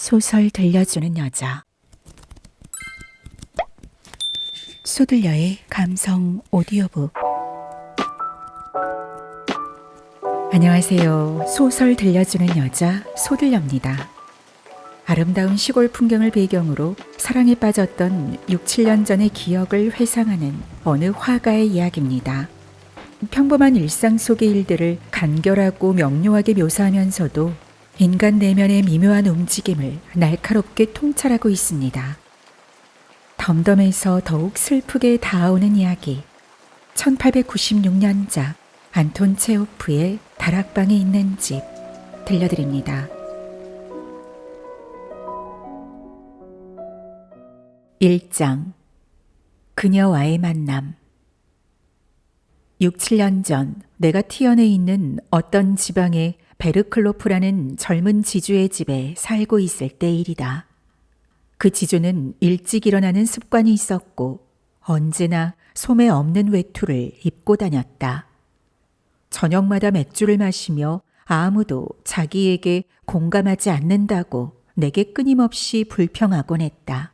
소설 들려주는 여자. 소들려의 감성 오디오북. 안녕하세요. 소설 들려주는 여자 소들려입니다. 아름다운 시골 풍경을 배경으로 사랑에 빠졌던 6, 7년 전의 기억을 회상하는 어느 화가의 이야기입니다. 평범한 일상 속의 일들을 간결하고 명료하게 묘사하면서도 인간 내면의 미묘한 움직임을 날카롭게 통찰하고 있습니다. 덤덤해서 더욱 슬프게 다가오는 이야기. 1896년작 안톤 체호프의 다락방에 있는 집 들려드립니다. 1장 그녀와의 만남. 6, 7년 전 내가 티언에 있는 어떤 지방의 베르클로프라는 젊은 지주의 집에 살고 있을 때 일이다. 그 지주는 일찍 일어나는 습관이 있었고 언제나 소매 없는 외투를 입고 다녔다. 저녁마다 맥주를 마시며 아무도 자기에게 공감하지 않는다고 내게 끊임없이 불평하곤 했다.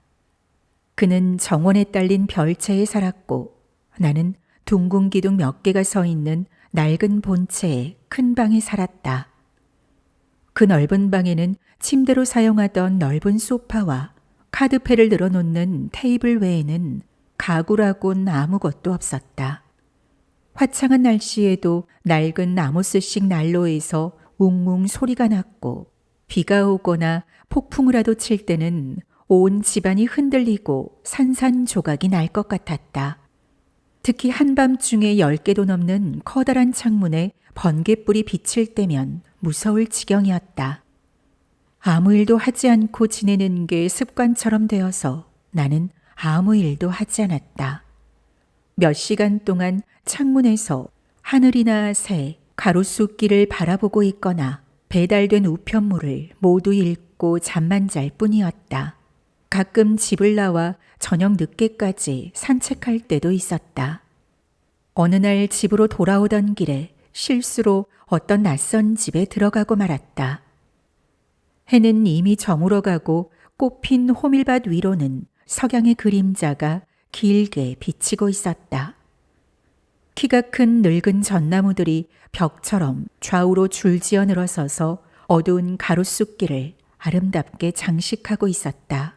그는 정원에 딸린 별채에 살았고 나는 둥근 기둥 몇 개가 서 있는 낡은 본체의 큰 방에 살았다. 그 넓은 방에는 침대로 사용하던 넓은 소파와 카드패를 늘어놓는 테이블 외에는 가구라곤 아무것도 없었다. 화창한 날씨에도 낡은 나무스식 난로에서 웅웅 소리가 났고 비가 오거나 폭풍이라도 칠 때는 온 집안이 흔들리고 산산조각이 날 것 같았다. 특히 한밤중에 10개도 넘는 커다란 창문에 번갯불이 비칠 때면 무서울 지경이었다. 아무 일도 하지 않고 지내는 게 습관처럼 되어서 나는 아무 일도 하지 않았다. 몇 시간 동안 창문에서 하늘이나 새, 가로수길을 바라보고 있거나 배달된 우편물을 모두 읽고 잠만 잘 뿐이었다. 가끔 집을 나와 저녁 늦게까지 산책할 때도 있었다. 어느 날 집으로 돌아오던 길에 실수로 어떤 낯선 집에 들어가고 말았다. 해는 이미 저물어가고 꽃핀 호밀밭 위로는 석양의 그림자가 길게 비치고 있었다. 키가 큰 늙은 전나무들이 벽처럼 좌우로 줄지어 늘어서서 어두운 가로수길을 아름답게 장식하고 있었다.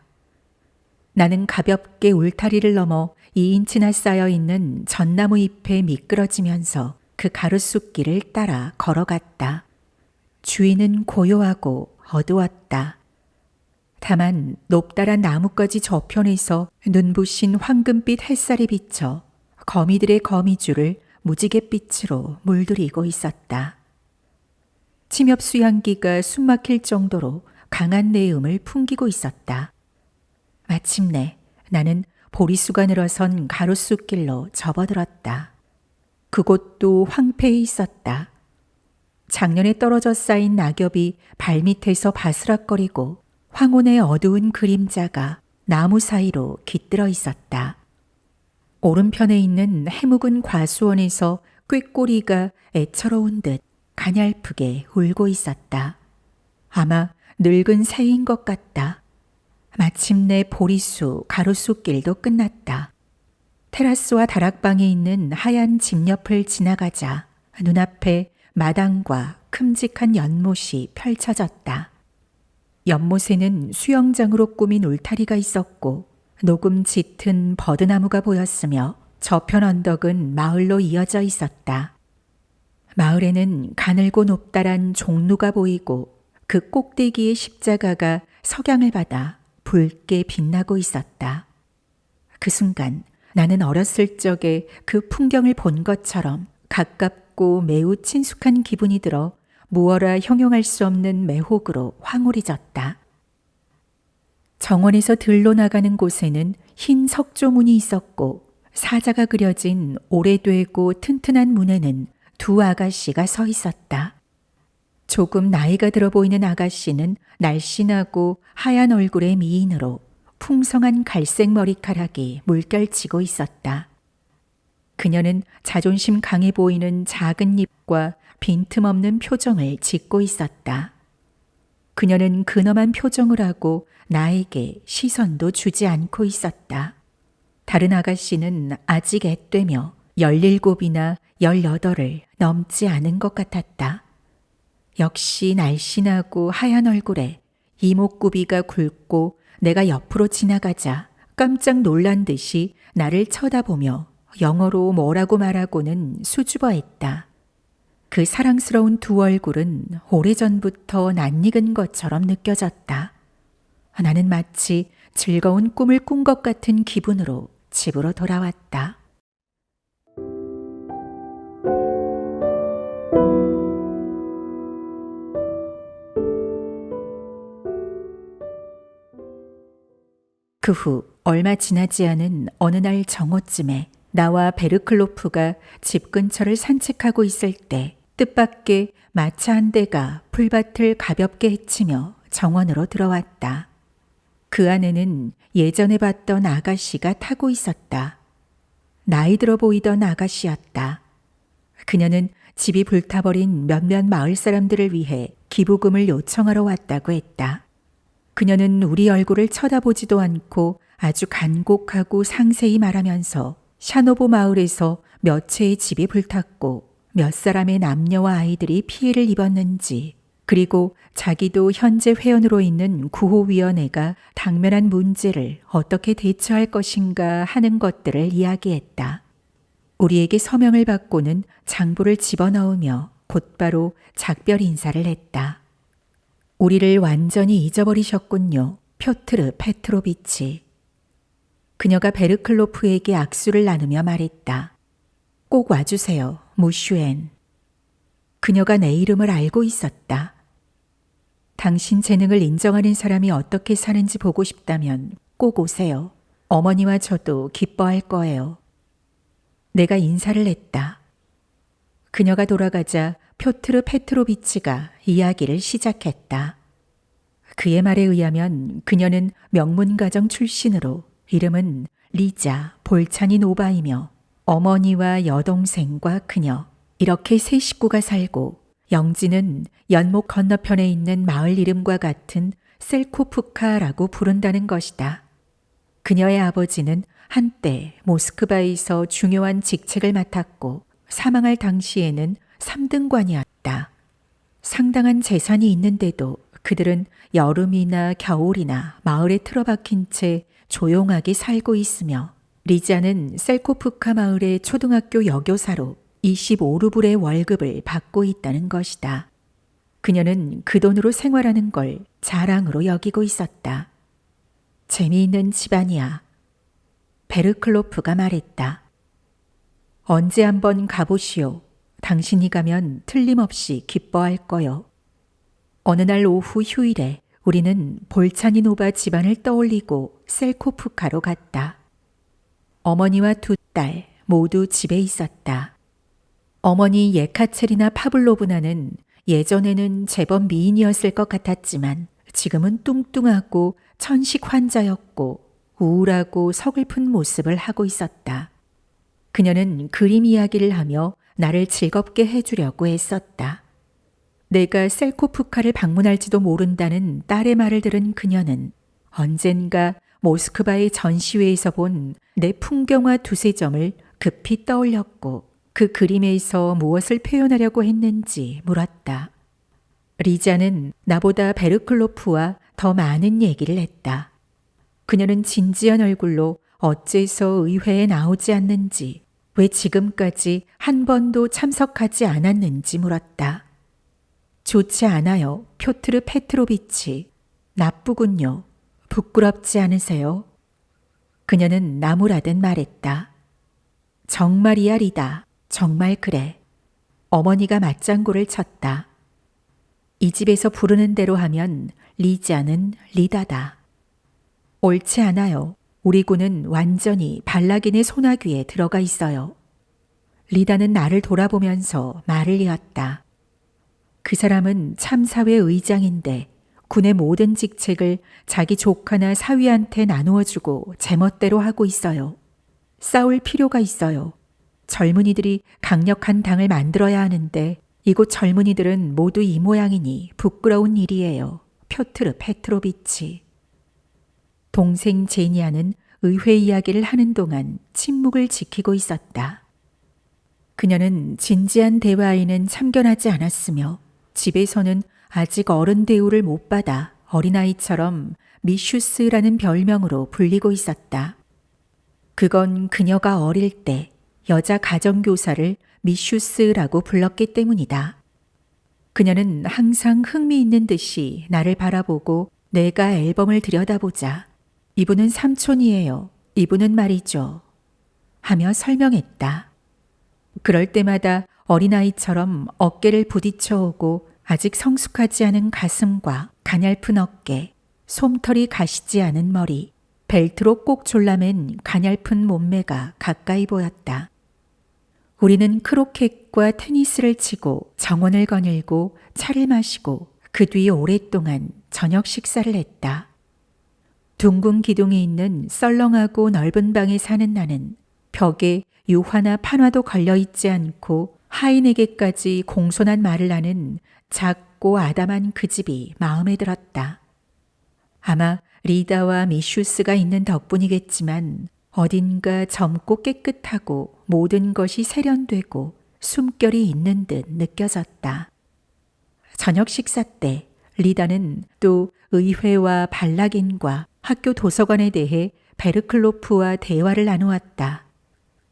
나는 가볍게 울타리를 넘어 2인치나 쌓여있는 전나무 잎에 미끄러지면서 그 가로수길을 따라 걸어갔다. 주위는 고요하고 어두웠다. 다만 높다란 나뭇가지 저편에서 눈부신 황금빛 햇살이 비쳐 거미들의 거미줄을 무지갯빛으로 물들이고 있었다. 침엽수 향기가 숨막힐 정도로 강한 내음을 풍기고 있었다. 마침내 나는 보리수가 늘어선 가로수길로 접어들었다. 그곳도 황폐해 있었다. 작년에 떨어져 쌓인 낙엽이 발밑에서 바스락거리고 황혼의 어두운 그림자가 나무 사이로 깃들어 있었다. 오른편에 있는 해묵은 과수원에서 꾀꼬리가 애처로운 듯 가냘프게 울고 있었다. 아마 늙은 새인 것 같다. 마침내 보리수 가로수길도 끝났다. 테라스와 다락방에 있는 하얀 집 옆을 지나가자 눈앞에 마당과 큼직한 연못이 펼쳐졌다. 연못에는 수영장으로 꾸민 울타리가 있었고 녹음 짙은 버드나무가 보였으며 저편 언덕은 마을로 이어져 있었다. 마을에는 가늘고 높다란 종루가 보이고 그 꼭대기의 십자가가 석양을 받아 붉게 빛나고 있었다. 그 순간 나는 어렸을 적에 그 풍경을 본 것처럼 가깝고 매우 친숙한 기분이 들어 무어라 형용할 수 없는 매혹으로 황홀해졌다. 정원에서 들로 나가는 곳에는 흰 석조문이 있었고 사자가 그려진 오래되고 튼튼한 문에는 두 아가씨가 서 있었다. 조금 나이가 들어 보이는 아가씨는 날씬하고 하얀 얼굴의 미인으로 풍성한 갈색 머리카락이 물결치고 있었다. 그녀는 자존심 강해 보이는 작은 입과 빈틈없는 표정을 짓고 있었다. 그녀는 근엄한 표정을 하고 나에게 시선도 주지 않고 있었다. 다른 아가씨는 아직 앳되며 17이나 18을 넘지 않은 것 같았다. 역시 날씬하고 하얀 얼굴에 이목구비가 굵고 내가 옆으로 지나가자 깜짝 놀란 듯이 나를 쳐다보며 영어로 뭐라고 말하고는 수줍어했다. 그 사랑스러운 두 얼굴은 오래전부터 낯익은 것처럼 느껴졌다. 나는 마치 즐거운 꿈을 꾼 것 같은 기분으로 집으로 돌아왔다. 그 후 얼마 지나지 않은 어느 날 정오쯤에 나와 베르클로프가 집 근처를 산책하고 있을 때 뜻밖의 마차 한 대가 풀밭을 가볍게 헤치며 정원으로 들어왔다. 그 안에는 예전에 봤던 아가씨가 타고 있었다. 나이 들어 보이던 아가씨였다. 그녀는 집이 불타버린 몇몇 마을 사람들을 위해 기부금을 요청하러 왔다고 했다. 그녀는 우리 얼굴을 쳐다보지도 않고 아주 간곡하고 상세히 말하면서 샤노보 마을에서 몇 채의 집이 불탔고 몇 사람의 남녀와 아이들이 피해를 입었는지, 그리고 자기도 현재 회원으로 있는 구호위원회가 당면한 문제를 어떻게 대처할 것인가 하는 것들을 이야기했다. 우리에게 서명을 받고는 장부를 집어넣으며 곧바로 작별 인사를 했다. 우리를 완전히 잊어버리셨군요, 표트르 페트로비치. 그녀가 베르클로프에게 악수를 나누며 말했다. 꼭 와주세요, 무슈엔. 그녀가 내 이름을 알고 있었다. 당신 재능을 인정하는 사람이 어떻게 사는지 보고 싶다면 꼭 오세요. 어머니와 저도 기뻐할 거예요. 내가 인사를 했다. 그녀가 돌아가자 표트르 페트로비치가 이야기를 시작했다. 그의 말에 의하면 그녀는 명문가정 출신으로 이름은 리자 볼차니노바이며 어머니와 여동생과 그녀 이렇게 세 식구가 살고, 영지는 연못 건너편에 있는 마을 이름과 같은 셀코프카라고 부른다는 것이다. 그녀의 아버지는 한때 모스크바에서 중요한 직책을 맡았고 사망할 당시에는 3등관이었다. 상당한 재산이 있는데도 그들은 여름이나 겨울이나 마을에 틀어박힌 채 조용하게 살고 있으며, 리자는 셀코프카 마을의 초등학교 여교사로 25루블의 월급을 받고 있다는 것이다. 그녀는 그 돈으로 생활하는 걸 자랑으로 여기고 있었다. 재미있는 집안이야. 베르클로프가 말했다. 언제 한번 가보시오. 당신이 가면 틀림없이 기뻐할 거요. 어느 날 오후 휴일에 우리는 볼차니노바 집안을 떠올리고 셀코프카로 갔다. 어머니와 두 딸 모두 집에 있었다. 어머니 예카체리나 파블로브나는 예전에는 제법 미인이었을 것 같았지만 지금은 뚱뚱하고 천식 환자였고 우울하고 서글픈 모습을 하고 있었다. 그녀는 그림 이야기를 하며 나를 즐겁게 해주려고 애썼다. 내가 셀코프카를 방문할지도 모른다는 딸의 말을 들은 그녀는 언젠가 모스크바의 전시회에서 본 내 풍경화 두세 점을 급히 떠올렸고 그 그림에서 무엇을 표현하려고 했는지 물었다. 리자는 나보다 베르클로프와 더 많은 얘기를 했다. 그녀는 진지한 얼굴로 어째서 의회에 나오지 않는지, 왜 지금까지 한 번도 참석하지 않았는지 물었다. 좋지 않아요, 표트르 페트로비치. 나쁘군요. 부끄럽지 않으세요? 그녀는 나무라듯 말했다. 정말이야, 리다. 정말 그래. 어머니가 맞장구를 쳤다. 이 집에서 부르는 대로 하면 리자는 리다다. 옳지 않아요. 우리 군은 완전히 발락인의 소나귀에 들어가 있어요. 리다는 나를 돌아보면서 말을 이었다. 그 사람은 참사회 의장인데 군의 모든 직책을 자기 조카나 사위한테 나누어주고 제멋대로 하고 있어요. 싸울 필요가 있어요. 젊은이들이 강력한 당을 만들어야 하는데 이곳 젊은이들은 모두 이 모양이니 부끄러운 일이에요. 표트르 페트로비치. 동생 제니아는 의회 이야기를 하는 동안 침묵을 지키고 있었다. 그녀는 진지한 대화에는 참견하지 않았으며 집에서는 아직 어른 대우를 못 받아 어린아이처럼 미슈스라는 별명으로 불리고 있었다. 그건 그녀가 어릴 때 여자 가정교사를 미슈스라고 불렀기 때문이다. 그녀는 항상 흥미있는 듯이 나를 바라보고 내가 앨범을 들여다보자 이분은 삼촌이에요. 이분은 말이죠. 하며 설명했다. 그럴 때마다 어린아이처럼 어깨를 부딪혀오고 아직 성숙하지 않은 가슴과 가냘픈 어깨, 솜털이 가시지 않은 머리, 벨트로 꼭 졸라맨 가냘픈 몸매가 가까이 보였다. 우리는 크로켓과 테니스를 치고 정원을 거닐고 차를 마시고 그 뒤 오랫동안 저녁 식사를 했다. 둥근 기둥이 있는 썰렁하고 넓은 방에 사는 나는 벽에 유화나 판화도 걸려있지 않고 하인에게까지 공손한 말을 하는 작고 아담한 그 집이 마음에 들었다. 아마 리다와 미슈스가 있는 덕분이겠지만 어딘가 젊고 깨끗하고 모든 것이 세련되고 숨결이 있는 듯 느껴졌다. 저녁 식사 때 리다는 또 의회와 발락인과 학교 도서관에 대해 베르클로프와 대화를 나누었다.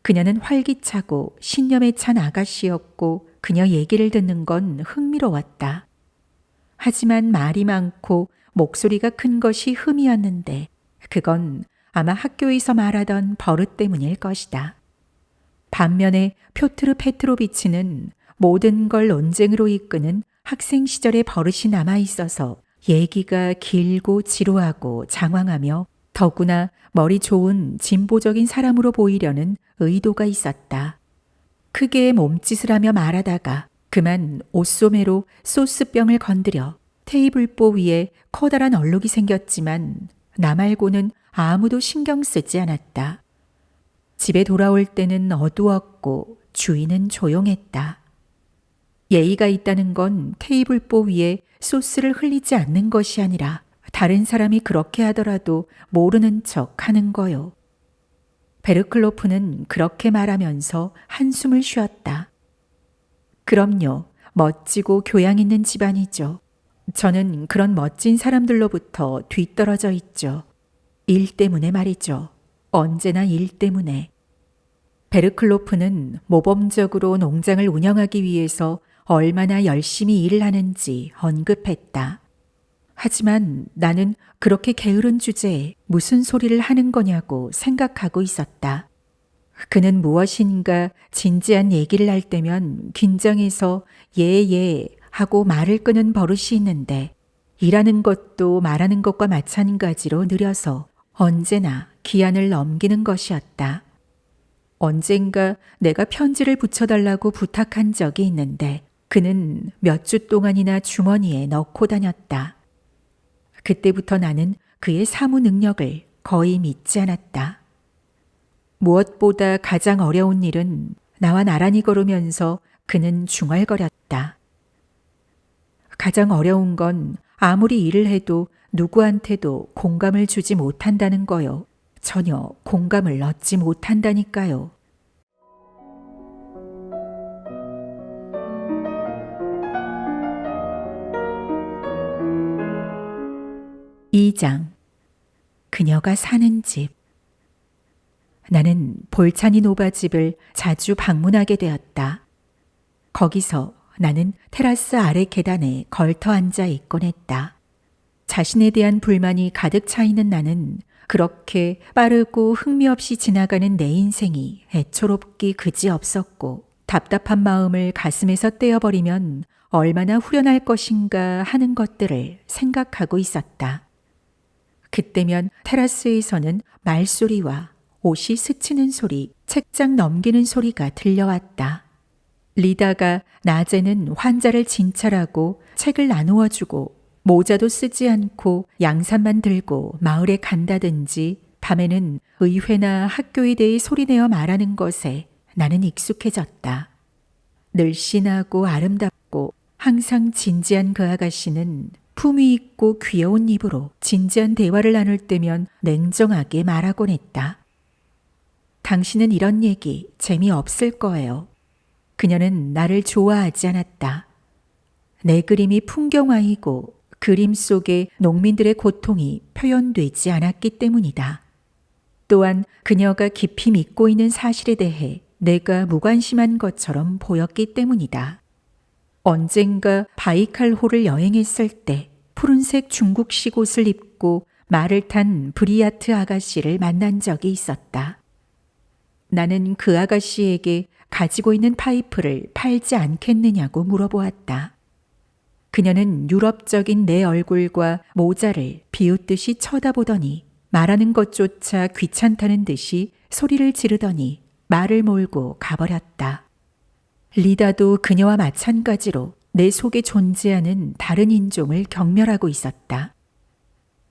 그녀는 활기차고 신념에 찬 아가씨였고 그녀 얘기를 듣는 건 흥미로웠다. 하지만 말이 많고 목소리가 큰 것이 흠이었는데 그건 아마 학교에서 말하던 버릇 때문일 것이다. 반면에 표트르 페트로비치는 모든 걸 논쟁으로 이끄는 학생 시절의 버릇이 남아있어서 얘기가 길고 지루하고 장황하며 더구나 머리 좋은 진보적인 사람으로 보이려는 의도가 있었다. 크게 몸짓을 하며 말하다가 그만 옷소매로 소스병을 건드려 테이블보 위에 커다란 얼룩이 생겼지만 나 말고는 아무도 신경 쓰지 않았다. 집에 돌아올 때는 어두웠고 주인은 조용했다. 예의가 있다는 건 테이블보 위에 소스를 흘리지 않는 것이 아니라 다른 사람이 그렇게 하더라도 모르는 척 하는 거요. 베르클로프는 그렇게 말하면서 한숨을 쉬었다. 그럼요, 멋지고 교양 있는 집안이죠. 저는 그런 멋진 사람들로부터 뒤떨어져 있죠. 일 때문에 말이죠. 언제나 일 때문에. 베르클로프는 모범적으로 농장을 운영하기 위해서 얼마나 열심히 일을 하는지 언급했다. 하지만 나는 그렇게 게으른 주제에 무슨 소리를 하는 거냐고 생각하고 있었다. 그는 무엇인가 진지한 얘기를 할 때면 긴장해서 예 하고 말을 끄는 버릇이 있는데 일하는 것도 말하는 것과 마찬가지로 느려서 언제나 기한을 넘기는 것이었다. 언젠가 내가 편지를 붙여달라고 부탁한 적이 있는데 그는 몇 주 동안이나 주머니에 넣고 다녔다. 그때부터 나는 그의 사무 능력을 거의 믿지 않았다. 무엇보다 가장 어려운 일은 나와 나란히 걸으면서 그는 중얼거렸다. 가장 어려운 건 아무리 일을 해도 누구한테도 공감을 주지 못한다는 거요. 전혀 공감을 얻지 못한다니까요. 2장. 그녀가 사는 집. 나는 볼차니노바 집을 자주 방문하게 되었다. 거기서 나는 테라스 아래 계단에 걸터 앉아 있곤 했다. 자신에 대한 불만이 가득 차 있는 나는 그렇게 빠르고 흥미없이 지나가는 내 인생이 애초롭기 그지없었고 답답한 마음을 가슴에서 떼어버리면 얼마나 후련할 것인가 하는 것들을 생각하고 있었다. 그때면 테라스에서는 말소리와 옷이 스치는 소리, 책장 넘기는 소리가 들려왔다. 리다가 낮에는 환자를 진찰하고 책을 나누어주고 모자도 쓰지 않고 양산만 들고 마을에 간다든지 밤에는 의회나 학교에 대해 소리내어 말하는 것에 나는 익숙해졌다. 늘씬하고 아름답고 항상 진지한 그 아가씨는 품위 있고 귀여운 입으로 진지한 대화를 나눌 때면 냉정하게 말하곤 했다. 당신은 이런 얘기 재미없을 거예요. 그녀는 나를 좋아하지 않았다. 내 그림이 풍경화이고 그림 속에 농민들의 고통이 표현되지 않았기 때문이다. 또한 그녀가 깊이 믿고 있는 사실에 대해 내가 무관심한 것처럼 보였기 때문이다. 언젠가 바이칼호를 여행했을 때 푸른색 중국식 옷을 입고 말을 탄 브리아트 아가씨를 만난 적이 있었다. 나는 그 아가씨에게 가지고 있는 파이프를 팔지 않겠느냐고 물어보았다. 그녀는 유럽적인 내 얼굴과 모자를 비웃듯이 쳐다보더니 말하는 것조차 귀찮다는 듯이 소리를 지르더니 말을 몰고 가버렸다. 리다도 그녀와 마찬가지로 내 속에 존재하는 다른 인종을 경멸하고 있었다.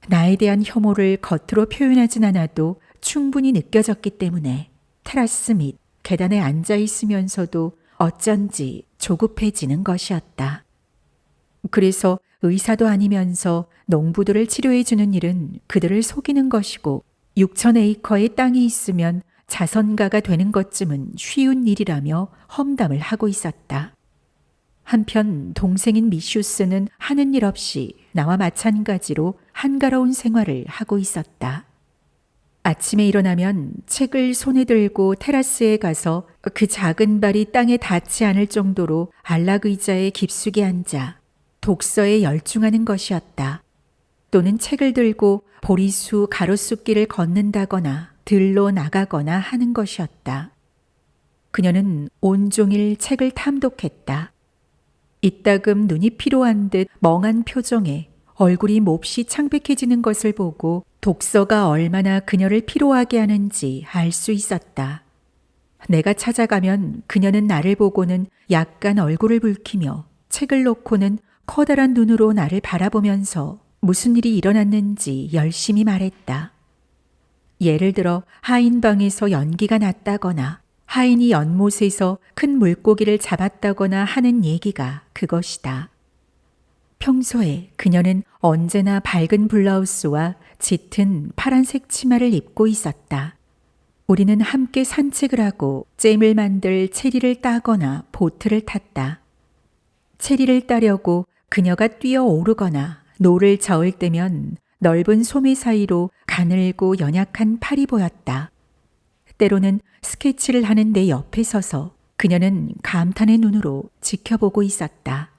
나에 대한 혐오를 겉으로 표현하진 않아도 충분히 느껴졌기 때문에 테라스 및 계단에 앉아 있으면서도 어쩐지 조급해지는 것이었다. 그래서 의사도 아니면서 농부들을 치료해 주는 일은 그들을 속이는 것이고 6,000에이커의 땅이 있으면 자선가가 되는 것쯤은 쉬운 일이라며 험담을 하고 있었다. 한편 동생인 미슈스는 하는 일 없이 나와 마찬가지로 한가로운 생활을 하고 있었다. 아침에 일어나면 책을 손에 들고 테라스에 가서 그 작은 발이 땅에 닿지 않을 정도로 안락 의자에 깊숙이 앉아 독서에 열중하는 것이었다. 또는 책을 들고 보리수 가로수길을 걷는다거나 들로 나가거나 하는 것이었다. 그녀는 온종일 책을 탐독했다. 이따금 눈이 피로한 듯 멍한 표정에 얼굴이 몹시 창백해지는 것을 보고 독서가 얼마나 그녀를 피로하게 하는지 알 수 있었다. 내가 찾아가면 그녀는 나를 보고는 약간 얼굴을 붉히며 책을 놓고는 커다란 눈으로 나를 바라보면서 무슨 일이 일어났는지 열심히 말했다. 예를 들어 하인 방에서 연기가 났다거나 하인이 연못에서 큰 물고기를 잡았다거나 하는 얘기가 그것이다. 평소에 그녀는 언제나 밝은 블라우스와 짙은 파란색 치마를 입고 있었다. 우리는 함께 산책을 하고 잼을 만들 체리를 따거나 보트를 탔다. 체리를 따려고 그녀가 뛰어오르거나 노를 저을 때면 넓은 소매 사이로 가늘고 연약한 팔이 보였다. 때로는 스케치를 하는 내 옆에 서서 그녀는 감탄의 눈으로 지켜보고 있었다.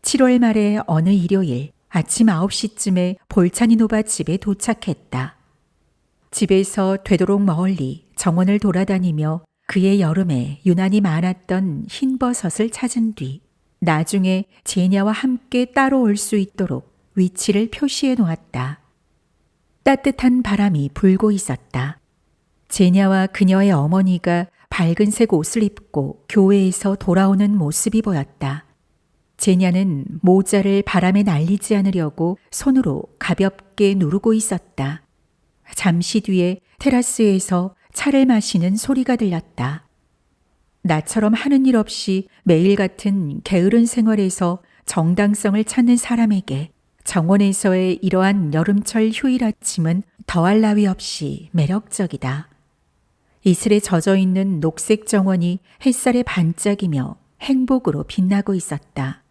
7월 말의 어느 일요일 아침 9시쯤에 볼차니노바 집에 도착했다. 집에서 되도록 멀리 정원을 돌아다니며 그의 여름에 유난히 많았던 흰버섯을 찾은 뒤 나중에 제냐와 함께 따로 올 수 있도록 위치를 표시해 놓았다. 따뜻한 바람이 불고 있었다. 제냐와 그녀의 어머니가 밝은색 옷을 입고 교회에서 돌아오는 모습이 보였다. 제냐는 모자를 바람에 날리지 않으려고 손으로 가볍게 누르고 있었다. 잠시 뒤에 테라스에서 차를 마시는 소리가 들렸다. 나처럼 하는 일 없이 매일 같은 게으른 생활에서 정당성을 찾는 사람에게 정원에서의 이러한 여름철 휴일 아침은 더할 나위 없이 매력적이다. 이슬에 젖어있는 녹색 정원이 햇살에 반짝이며 행복으로 빛나고 있었다.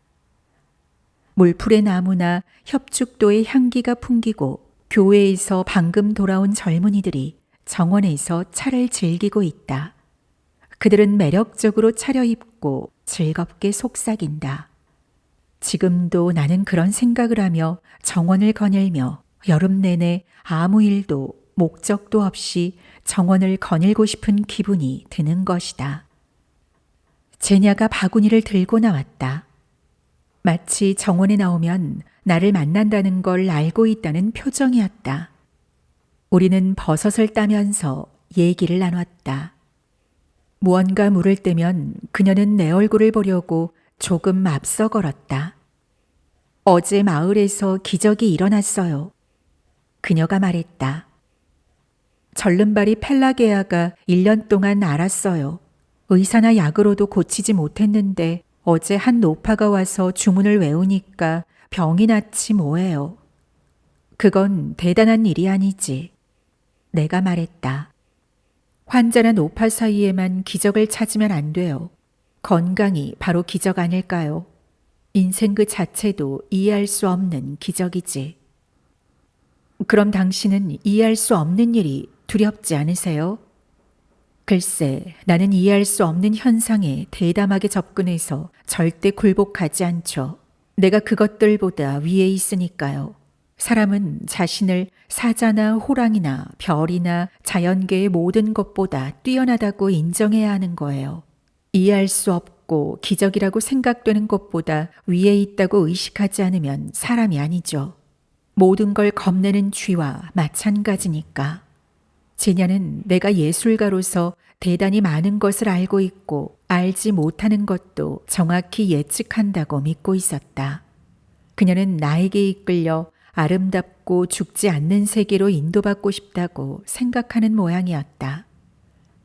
물풀의 나무나 협축도의 향기가 풍기고 교회에서 방금 돌아온 젊은이들이 정원에서 차를 즐기고 있다. 그들은 매력적으로 차려입고 즐겁게 속삭인다. 지금도 나는 그런 생각을 하며 정원을 거닐며 여름 내내 아무 일도 목적도 없이 정원을 거닐고 싶은 기분이 드는 것이다. 제냐가 바구니를 들고 나왔다. 마치 정원에 나오면 나를 만난다는 걸 알고 있다는 표정이었다. 우리는 버섯을 따면서 얘기를 나눴다. 무언가 물을 때면 그녀는 내 얼굴을 보려고 조금 앞서 걸었다. 어제 마을에서 기적이 일어났어요. 그녀가 말했다. 절름발이 펠라게아가 1년 동안 앓았어요. 의사나 약으로도 고치지 못했는데 어제 한 노파가 와서 주문을 외우니까 병이 낫지 뭐예요. 그건 대단한 일이 아니지. 내가 말했다. 환자나 노파 사이에만 기적을 찾으면 안 돼요. 건강이 바로 기적 아닐까요? 인생 그 자체도 이해할 수 없는 기적이지. 그럼 당신은 이해할 수 없는 일이 두렵지 않으세요? 글쎄, 나는 이해할 수 없는 현상에 대담하게 접근해서 절대 굴복하지 않죠. 내가 그것들보다 위에 있으니까요. 사람은 자신을 사자나 호랑이나 별이나 자연계의 모든 것보다 뛰어나다고 인정해야 하는 거예요. 이해할 수 없고 기적이라고 생각되는 것보다 위에 있다고 의식하지 않으면 사람이 아니죠. 모든 걸 겁내는 쥐와 마찬가지니까. 제냐는 내가 예술가로서 대단히 많은 것을 알고 있고 알지 못하는 것도 정확히 예측한다고 믿고 있었다. 그녀는 나에게 이끌려 아름답고 죽지 않는 세계로 인도받고 싶다고 생각하는 모양이었다.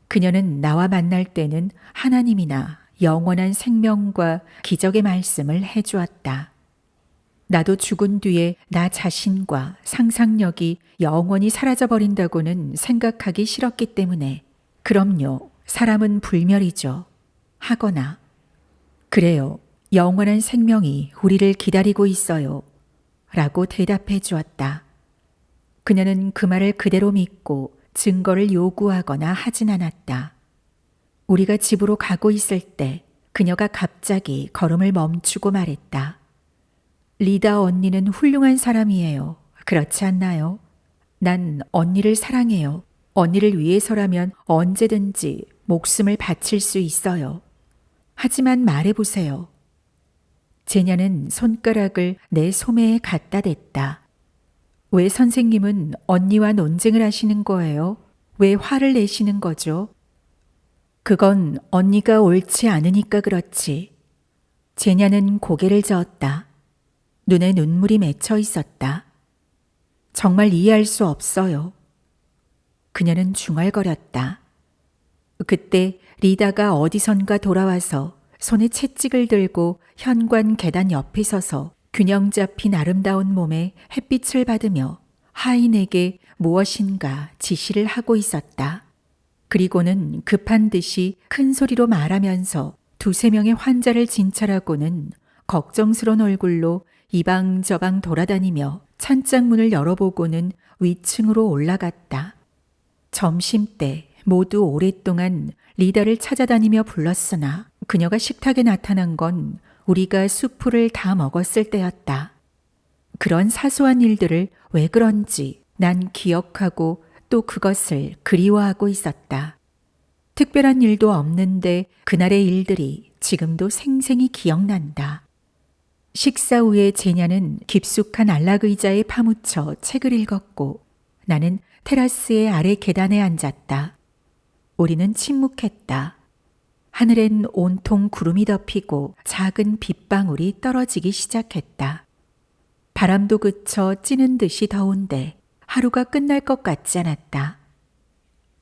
그녀는 나와 만날 때는 하나님이나 영원한 생명과 기적의 말씀을 해주었다. 나도 죽은 뒤에 나 자신과 상상력이 영원히 사라져버린다고는 생각하기 싫었기 때문에 그럼요, 사람은 불멸이죠. 하거나 그래요, 영원한 생명이 우리를 기다리고 있어요. 라고 대답해 주었다. 그녀는 그 말을 그대로 믿고 증거를 요구하거나 하진 않았다. 우리가 집으로 가고 있을 때 그녀가 갑자기 걸음을 멈추고 말했다. 리다 언니는 훌륭한 사람이에요. 그렇지 않나요? 난 언니를 사랑해요. 언니를 위해서라면 언제든지 목숨을 바칠 수 있어요. 하지만 말해보세요. 제냐는 손가락을 내 소매에 갖다 댔다. 왜 선생님은 언니와 논쟁을 하시는 거예요? 왜 화를 내시는 거죠? 그건 언니가 옳지 않으니까 그렇지. 제냐는 고개를 저었다. 눈에 눈물이 맺혀 있었다. 정말 이해할 수 없어요. 그녀는 중얼거렸다. 그때 리다가 어디선가 돌아와서 손에 채찍을 들고 현관 계단 옆에 서서 균형 잡힌 아름다운 몸에 햇빛을 받으며 하인에게 무엇인가 지시를 하고 있었다. 그리고는 급한 듯이 큰 소리로 말하면서 두세 명의 환자를 진찰하고는 걱정스러운 얼굴로 이방저방 돌아다니며 찬장문을 열어보고는 위층으로 올라갔다. 점심때 모두 오랫동안 리다를 찾아다니며 불렀으나 그녀가 식탁에 나타난 건 우리가 수프를 다 먹었을 때였다. 그런 사소한 일들을 왜 그런지 난 기억하고 또 그것을 그리워하고 있었다. 특별한 일도 없는데 그날의 일들이 지금도 생생히 기억난다. 식사 후에 제냐는 깊숙한 안락의자에 파묻혀 책을 읽었고 나는 테라스의 아래 계단에 앉았다. 우리는 침묵했다. 하늘엔 온통 구름이 덮이고 작은 빗방울이 떨어지기 시작했다. 바람도 그쳐 찌는 듯이 더운데 하루가 끝날 것 같지 않았다.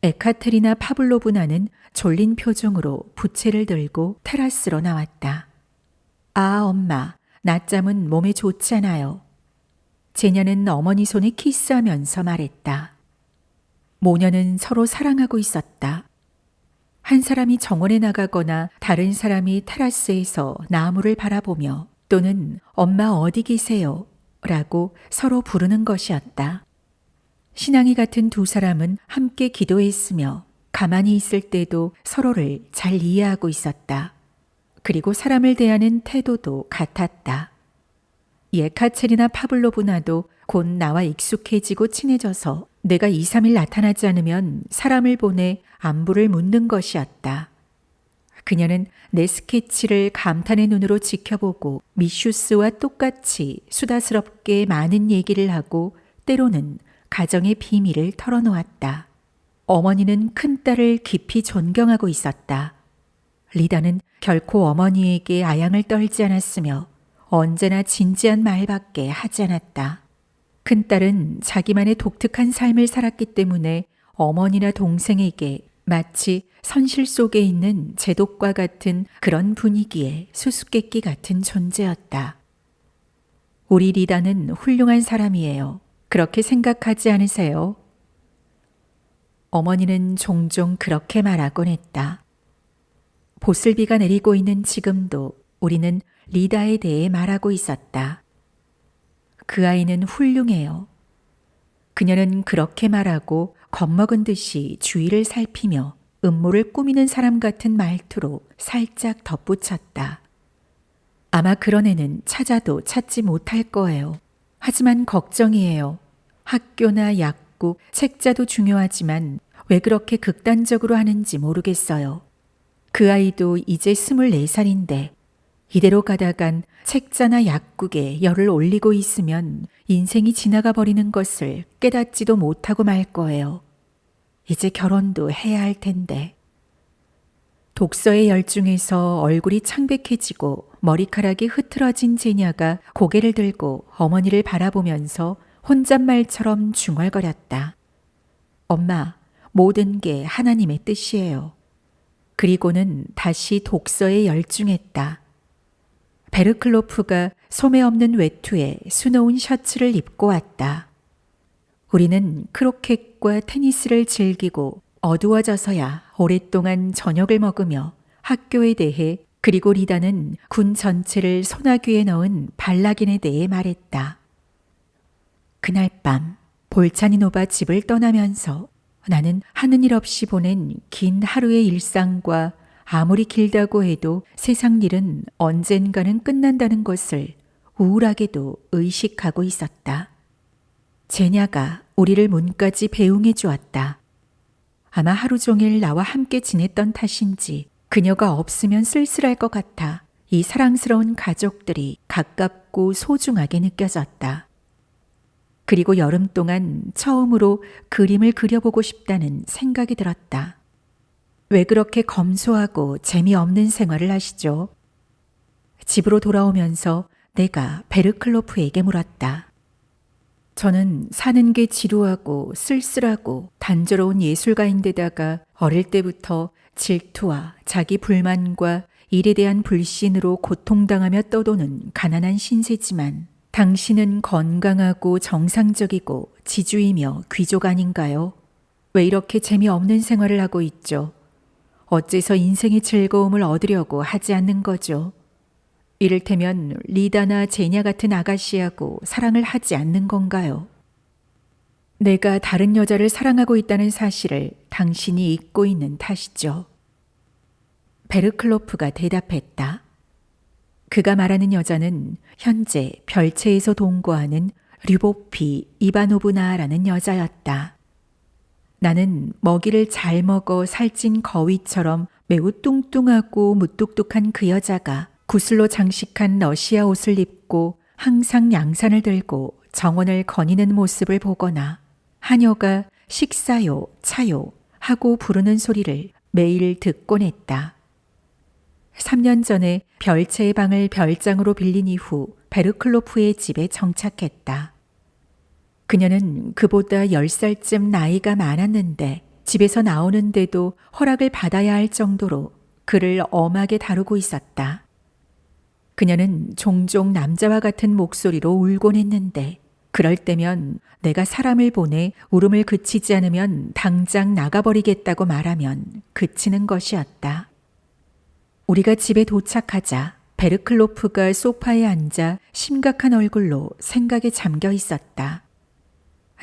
에카테리나 파블로브나는 졸린 표정으로 부채를 들고 테라스로 나왔다. 아, 엄마, 낮잠은 몸에 좋지 않아요. 제냐는 어머니 손에 키스하면서 말했다. 모녀는 서로 사랑하고 있었다. 한 사람이 정원에 나가거나 다른 사람이 테라스에서 나무를 바라보며 또는 엄마 어디 계세요? 라고 서로 부르는 것이었다. 신앙이 같은 두 사람은 함께 기도했으며 가만히 있을 때도 서로를 잘 이해하고 있었다. 그리고 사람을 대하는 태도도 같았다. 예카체리나 파블로브나도 곧 나와 익숙해지고 친해져서 내가 2, 3일 나타나지 않으면 사람을 보내 안부를 묻는 것이었다. 그녀는 내 스케치를 감탄의 눈으로 지켜보고 미슈스와 똑같이 수다스럽게 많은 얘기를 하고 때로는 가정의 비밀을 털어놓았다. 어머니는 큰딸을 깊이 존경하고 있었다. 리다는 결코 어머니에게 아양을 떨지 않았으며 언제나 진지한 말밖에 하지 않았다. 큰딸은 자기만의 독특한 삶을 살았기 때문에 어머니나 동생에게 마치 선실 속에 있는 제독과 같은 그런 분위기의 수수께끼 같은 존재였다. 우리 리다는 훌륭한 사람이에요. 그렇게 생각하지 않으세요? 어머니는 종종 그렇게 말하곤 했다. 보슬비가 내리고 있는 지금도 우리는 리다에 대해 말하고 있었다. 그 아이는 훌륭해요. 그녀는 그렇게 말하고 겁먹은 듯이 주위를 살피며 음모를 꾸미는 사람 같은 말투로 살짝 덧붙였다. 아마 그런 애는 찾아도 찾지 못할 거예요. 하지만 걱정이에요. 학교나 약국, 책자도 중요하지만 왜 그렇게 극단적으로 하는지 모르겠어요. 그 아이도 이제 24살인데 이대로 가다간 책자나 약국에 열을 올리고 있으면 인생이 지나가 버리는 것을 깨닫지도 못하고 말 거예요. 이제 결혼도 해야 할 텐데. 독서에 열중해서 얼굴이 창백해지고 머리카락이 흐트러진 제냐가 고개를 들고 어머니를 바라보면서 혼잣말처럼 중얼거렸다. 엄마, 모든 게 하나님의 뜻이에요. 그리고는 다시 독서에 열중했다. 베르클로프가 소매 없는 외투에 수놓은 셔츠를 입고 왔다. 우리는 크로켓과 테니스를 즐기고 어두워져서야 오랫동안 저녁을 먹으며 학교에 대해 그리고 리다는 군 전체를 소나귀에 넣은 발락인에 대해 말했다. 그날 밤 볼차니노바 집을 떠나면서 나는 하는 일 없이 보낸 긴 하루의 일상과 아무리 길다고 해도 세상 일은 언젠가는 끝난다는 것을 우울하게도 의식하고 있었다. 제냐가 우리를 문까지 배웅해 주었다. 아마 하루 종일 나와 함께 지냈던 탓인지 그녀가 없으면 쓸쓸할 것 같아 이 사랑스러운 가족들이 가깝고 소중하게 느껴졌다. 그리고 여름 동안 처음으로 그림을 그려보고 싶다는 생각이 들었다. 왜 그렇게 검소하고 재미없는 생활을 하시죠? 집으로 돌아오면서 내가 베르클로프에게 물었다. 저는 사는 게 지루하고 쓸쓸하고 단조로운 예술가인데다가 어릴 때부터 질투와 자기 불만과 일에 대한 불신으로 고통당하며 떠도는 가난한 신세지만 당신은 건강하고 정상적이고 지주이며 귀족 아닌가요? 왜 이렇게 재미없는 생활을 하고 있죠? 어째서 인생의 즐거움을 얻으려고 하지 않는 거죠? 이를테면 리다나 제냐 같은 아가씨하고 사랑을 하지 않는 건가요? 내가 다른 여자를 사랑하고 있다는 사실을 당신이 잊고 있는 탓이죠. 베르클로프가 대답했다. 그가 말하는 여자는 현재 별채에서 동거하는 류보피 이바노브나라는 여자였다. 나는 먹이를 잘 먹어 살찐 거위처럼 매우 뚱뚱하고 무뚝뚝한 그 여자가 구슬로 장식한 러시아 옷을 입고 항상 양산을 들고 정원을 거니는 모습을 보거나 하녀가 식사요, 차요 하고 부르는 소리를 매일 듣곤 했다. 3년 전에 별채의 방을 별장으로 빌린 이후 베르클로프의 집에 정착했다. 그녀는 그보다 10살쯤 나이가 많았는데 집에서 나오는데도 허락을 받아야 할 정도로 그를 엄하게 다루고 있었다. 그녀는 종종 남자와 같은 목소리로 울곤 했는데 그럴 때면 내가 사람을 보내 울음을 그치지 않으면 당장 나가버리겠다고 말하면 그치는 것이었다. 우리가 집에 도착하자 베르클로프가 소파에 앉아 심각한 얼굴로 생각에 잠겨 있었다.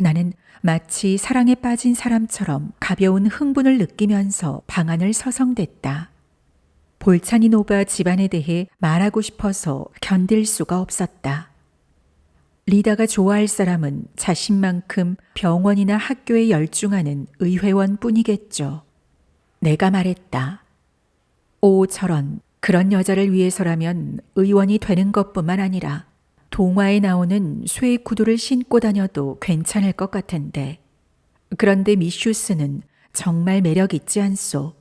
나는 마치 사랑에 빠진 사람처럼 가벼운 흥분을 느끼면서 방 안을 서성댔다. 볼차니노바 집안에 대해 말하고 싶어서 견딜 수가 없었다. 리다가 좋아할 사람은 자신만큼 병원이나 학교에 열중하는 의회원 뿐이겠죠. 내가 말했다. 오, 저런, 그런 여자를 위해서라면 의원이 되는 것뿐만 아니라 동화에 나오는 쇠 구두를 신고 다녀도 괜찮을 것 같은데. 그런데 미슈스는 정말 매력 있지 않소.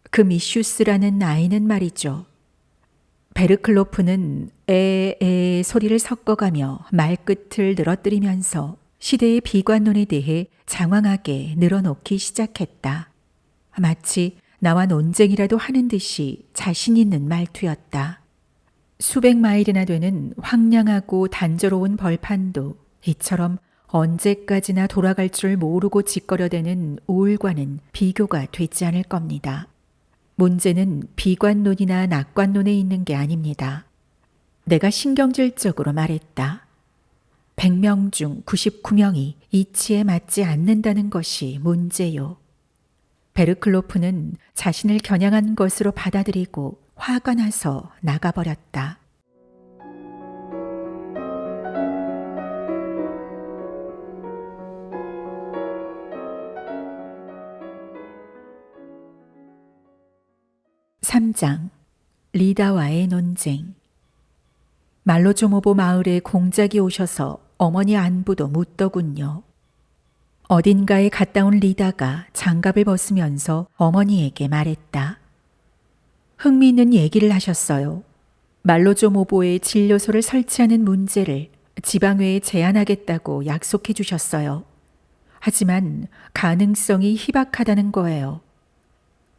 그 미슈스라는 아이는 말이죠. 베르클로프는 에에 소리를 섞어가며 말끝을 늘어뜨리면서 시대의 비관론에 대해 장황하게 늘어놓기 시작했다. 마치 나와 논쟁이라도 하는 듯이 자신 있는 말투였다. 수백 마일이나 되는 황량하고 단조로운 벌판도 이처럼 언제까지나 돌아갈 줄 모르고 짓거려대는 우울과는 비교가 되지 않을 겁니다. 문제는 비관론이나 낙관론에 있는 게 아닙니다. 내가 신경질적으로 말했다. 100명 중 99명이 이치에 맞지 않는다는 것이 문제요. 베르클로프는 자신을 겨냥한 것으로 받아들이고 화가 나서 나가버렸다. (3장) 리다와의 논쟁. 말로조모보 마을에 공작이 오셔서 어머니 안부도 묻더군요. 어딘가에 갔다 온 리다가 장갑을 벗으면서 어머니에게 말했다. 흥미있는 얘기를 하셨어요. 말로조모보에 진료소를 설치하는 문제를 지방회에 제안하겠다고 약속해 주셨어요. 하지만 가능성이 희박하다는 거예요.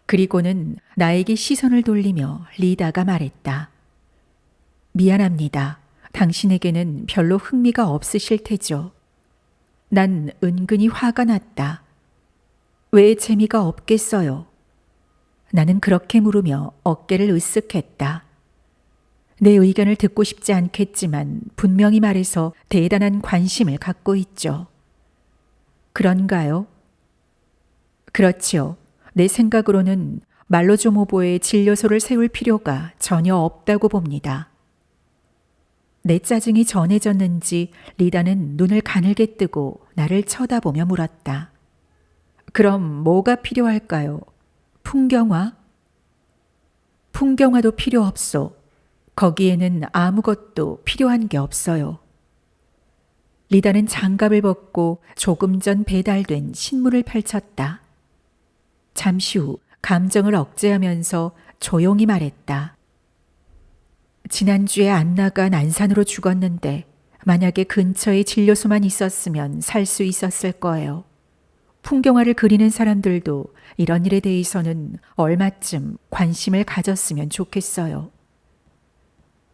그리고는 나에게 시선을 돌리며 리다가 말했다. 미안합니다. 당신에게는 별로 흥미가 없으실 테죠. 난 은근히 화가 났다. 왜 재미가 없겠어요? 나는 그렇게 물으며 어깨를 으쓱했다. 내 의견을 듣고 싶지 않겠지만 분명히 말해서 대단한 관심을 갖고 있죠. 그런가요? 그렇지요. 내 생각으로는 말로조모보에 진료소를 세울 필요가 전혀 없다고 봅니다. 내 짜증이 전해졌는지 리다는 눈을 가늘게 뜨고 나를 쳐다보며 물었다. 그럼 뭐가 필요할까요? 풍경화? 풍경화도 필요 없소. 거기에는 아무것도 필요한 게 없어요. 리다는 장갑을 벗고 조금 전 배달된 신문을 펼쳤다. 잠시 후 감정을 억제하면서 조용히 말했다. 지난주에 안나가 난산으로 죽었는데 만약에 근처에 진료소만 있었으면 살 수 있었을 거예요. 풍경화를 그리는 사람들도 이런 일에 대해서는 얼마쯤 관심을 가졌으면 좋겠어요.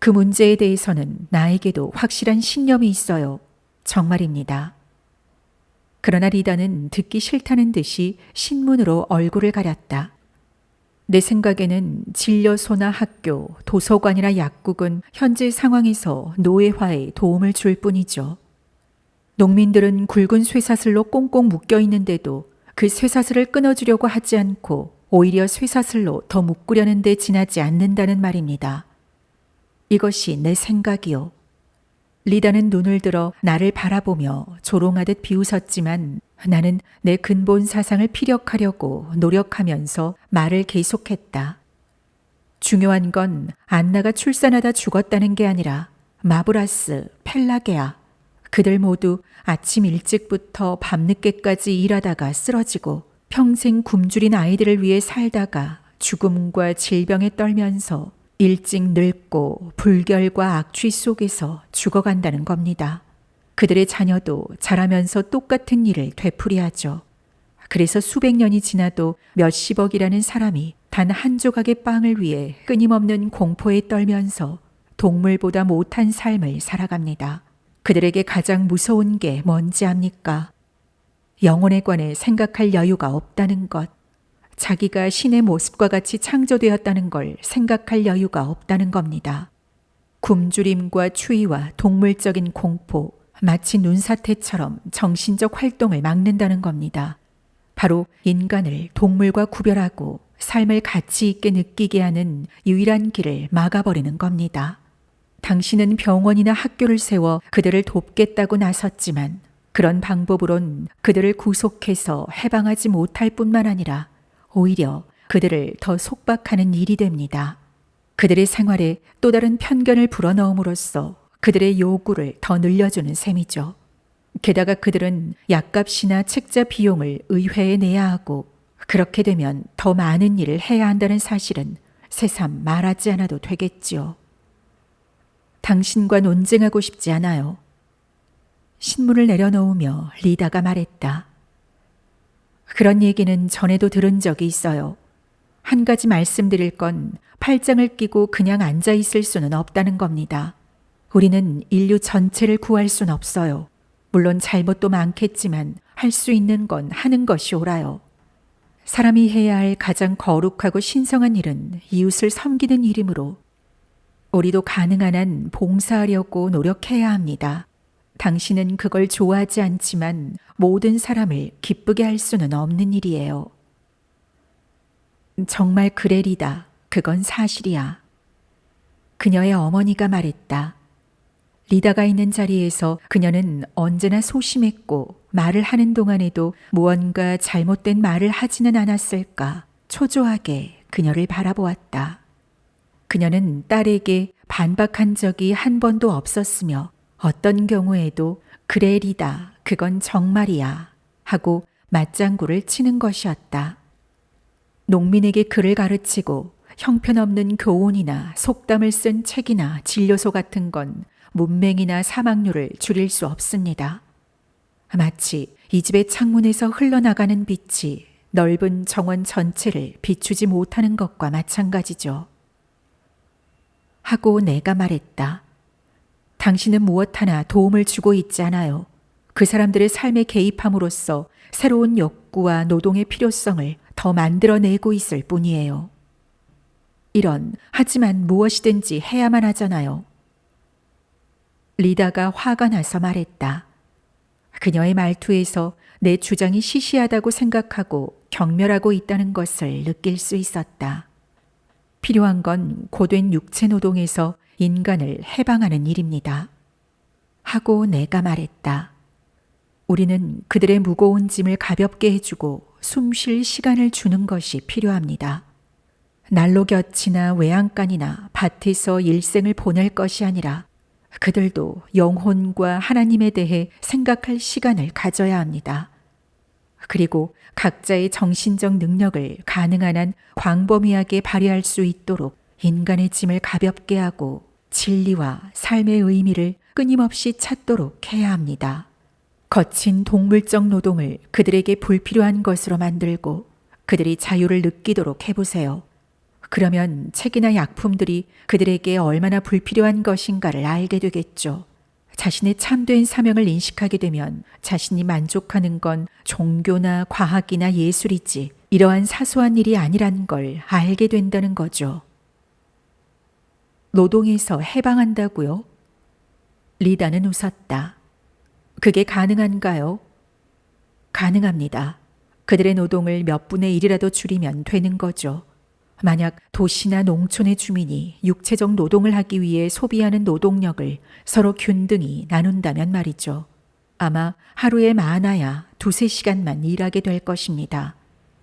그 문제에 대해서는 나에게도 확실한 신념이 있어요. 정말입니다. 그러나 리다는 듣기 싫다는 듯이 신문으로 얼굴을 가렸다. 내 생각에는 진료소나 학교, 도서관이나 약국은 현재 상황에서 노예화에 도움을 줄 뿐이죠. 농민들은 굵은 쇠사슬로 꽁꽁 묶여 있는데도 그 쇠사슬을 끊어주려고 하지 않고 오히려 쇠사슬로 더 묶으려는 데 지나지 않는다는 말입니다. 이것이 내 생각이요. 리다는 눈을 들어 나를 바라보며 조롱하듯 비웃었지만 나는 내 근본 사상을 피력하려고 노력하면서 말을 계속했다. 중요한 건 안나가 출산하다 죽었다는 게 아니라 마브라스, 펠라게아, 그들 모두 아침 일찍부터 밤늦게까지 일하다가 쓰러지고 평생 굶주린 아이들을 위해 살다가 죽음과 질병에 떨면서 일찍 늙고 불결과 악취 속에서 죽어간다는 겁니다. 그들의 자녀도 자라면서 똑같은 일을 되풀이하죠. 그래서 수백 년이 지나도 몇십억이라는 사람이 단 한 조각의 빵을 위해 끊임없는 공포에 떨면서 동물보다 못한 삶을 살아갑니다. 그들에게 가장 무서운 게 뭔지 압니까? 영혼에 관해 생각할 여유가 없다는 것. 자기가 신의 모습과 같이 창조되었다는 걸 생각할 여유가 없다는 겁니다. 굶주림과 추위와 동물적인 공포, 마치 눈사태처럼 정신적 활동을 막는다는 겁니다. 바로 인간을 동물과 구별하고 삶을 가치 있게 느끼게 하는 유일한 길을 막아버리는 겁니다. 당신은 병원이나 학교를 세워 그들을 돕겠다고 나섰지만 그런 방법으론 그들을 구속해서 해방하지 못할 뿐만 아니라 오히려 그들을 더 속박하는 일이 됩니다. 그들의 생활에 또 다른 편견을 불어넣음으로써 그들의 요구를 더 늘려주는 셈이죠. 게다가 그들은 약값이나 책자 비용을 의회에 내야 하고 그렇게 되면 더 많은 일을 해야 한다는 사실은 새삼 말하지 않아도 되겠지요. 당신과 논쟁하고 싶지 않아요. 신문을 내려놓으며 리다가 말했다. 그런 얘기는 전에도 들은 적이 있어요. 한 가지 말씀드릴 건 팔짱을 끼고 그냥 앉아 있을 수는 없다는 겁니다. 우리는 인류 전체를 구할 순 없어요. 물론 잘못도 많겠지만 할 수 있는 건 하는 것이 옳아요. 사람이 해야 할 가장 거룩하고 신성한 일은 이웃을 섬기는 일이므로 우리도 가능한 한 봉사하려고 노력해야 합니다. 당신은 그걸 좋아하지 않지만 모든 사람을 기쁘게 할 수는 없는 일이에요. 정말 그래 리다. 그건 사실이야. 그녀의 어머니가 말했다. 리다가 있는 자리에서 그녀는 언제나 소심했고 말을 하는 동안에도 무언가 잘못된 말을 하지는 않았을까 초조하게 그녀를 바라보았다. 그녀는 딸에게 반박한 적이 한 번도 없었으며 어떤 경우에도 그래 리다, 그건 정말이야 하고 맞장구를 치는 것이었다. 농민에게 글을 가르치고 형편없는 교훈이나 속담을 쓴 책이나 진료소 같은 건 문맹이나 사망률을 줄일 수 없습니다. 마치 이 집의 창문에서 흘러나가는 빛이 넓은 정원 전체를 비추지 못하는 것과 마찬가지죠. 하고 내가 말했다. 당신은 무엇 하나 도움을 주고 있지 않아요. 그 사람들의 삶에 개입함으로써 새로운 욕구와 노동의 필요성을 더 만들어내고 있을 뿐이에요. 하지만 무엇이든지 해야만 하잖아요. 리다가 화가 나서 말했다. 그녀의 말투에서 내 주장이 시시하다고 생각하고 경멸하고 있다는 것을 느낄 수 있었다. 필요한 건 고된 육체 노동에서 인간을 해방하는 일입니다. 하고 내가 말했다. 우리는 그들의 무거운 짐을 가볍게 해주고 숨 쉴 시간을 주는 것이 필요합니다. 난로 곁이나 외양간이나 밭에서 일생을 보낼 것이 아니라 그들도 영혼과 하나님에 대해 생각할 시간을 가져야 합니다. 그리고 각자의 정신적 능력을 가능한 한 광범위하게 발휘할 수 있도록 인간의 짐을 가볍게 하고 진리와 삶의 의미를 끊임없이 찾도록 해야 합니다. 거친 동물적 노동을 그들에게 불필요한 것으로 만들고 그들이 자유를 느끼도록 해보세요. 그러면 책이나 약품들이 그들에게 얼마나 불필요한 것인가를 알게 되겠죠. 자신의 참된 사명을 인식하게 되면 자신이 만족하는 건 종교나 과학이나 예술이지 이러한 사소한 일이 아니라는 걸 알게 된다는 거죠. 노동에서 해방한다고요? 리다는 웃었다. 그게 가능한가요? 가능합니다. 그들의 노동을 몇 분의 1이라도 줄이면 되는 거죠. 만약 도시나 농촌의 주민이 육체적 노동을 하기 위해 소비하는 노동력을 서로 균등히 나눈다면 말이죠. 아마 하루에 많아야 2-3시간만 일하게 될 것입니다.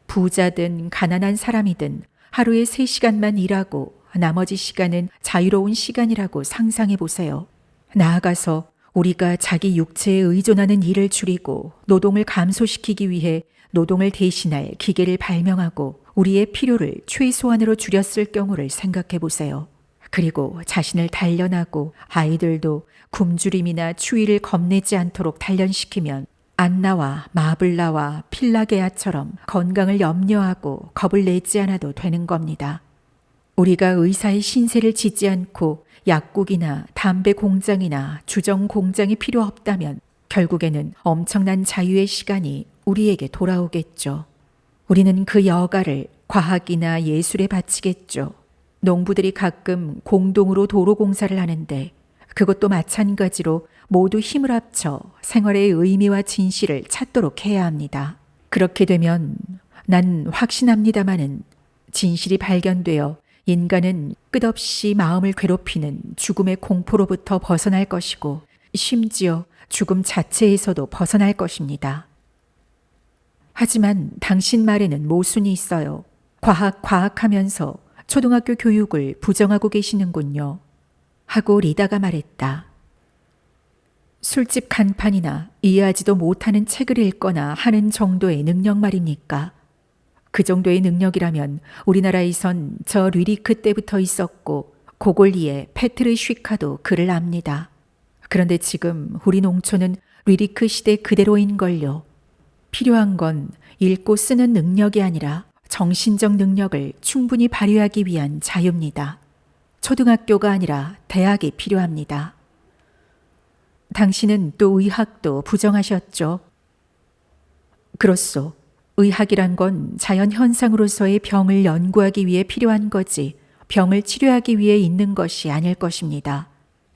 부자든 가난한 사람이든 하루에 3시간만 일하고 나머지 시간은 자유로운 시간이라고 상상해 보세요. 나아가서 우리가 자기 육체에 의존하는 일을 줄이고 노동을 감소시키기 위해 노동을 대신할 기계를 발명하고 우리의 필요를 최소한으로 줄였을 경우를 생각해 보세요. 그리고 자신을 단련하고 아이들도 굶주림이나 추위를 겁내지 않도록 단련시키면 안나와 마블라와 필라게아처럼 건강을 염려하고 겁을 내지 않아도 되는 겁니다. 우리가 의사의 신세를 지지 않고 약국이나 담배 공장이나 주정 공장이 필요 없다면 결국에는 엄청난 자유의 시간이 우리에게 돌아오겠죠. 우리는 그 여가를 과학이나 예술에 바치겠죠. 농부들이 가끔 공동으로 도로 공사를 하는데 그것도 마찬가지로 모두 힘을 합쳐 생활의 의미와 진실을 찾도록 해야 합니다. 그렇게 되면 난 확신합니다마는 진실이 발견되어 인간은 끝없이 마음을 괴롭히는 죽음의 공포로부터 벗어날 것이고 심지어 죽음 자체에서도 벗어날 것입니다. 하지만 당신 말에는 모순이 있어요. 과학하면서 초등학교 교육을 부정하고 계시는군요. 하고 리다가 말했다. 술집 간판이나 이해하지도 못하는 책을 읽거나 하는 정도의 능력 말입니까? 그 정도의 능력이라면 우리나라에선 저 류리크 때부터 있었고 고골리의 페트르 슈카도 그를 압니다. 그런데 지금 우리 농촌은 류리크 시대 그대로인걸요. 필요한 건 읽고 쓰는 능력이 아니라 정신적 능력을 충분히 발휘하기 위한 자유입니다. 초등학교가 아니라 대학이 필요합니다. 당신은 또 의학도 부정하셨죠? 그렇소. 의학이란 건 자연 현상으로서의 병을 연구하기 위해 필요한 거지 병을 치료하기 위해 있는 것이 아닐 것입니다.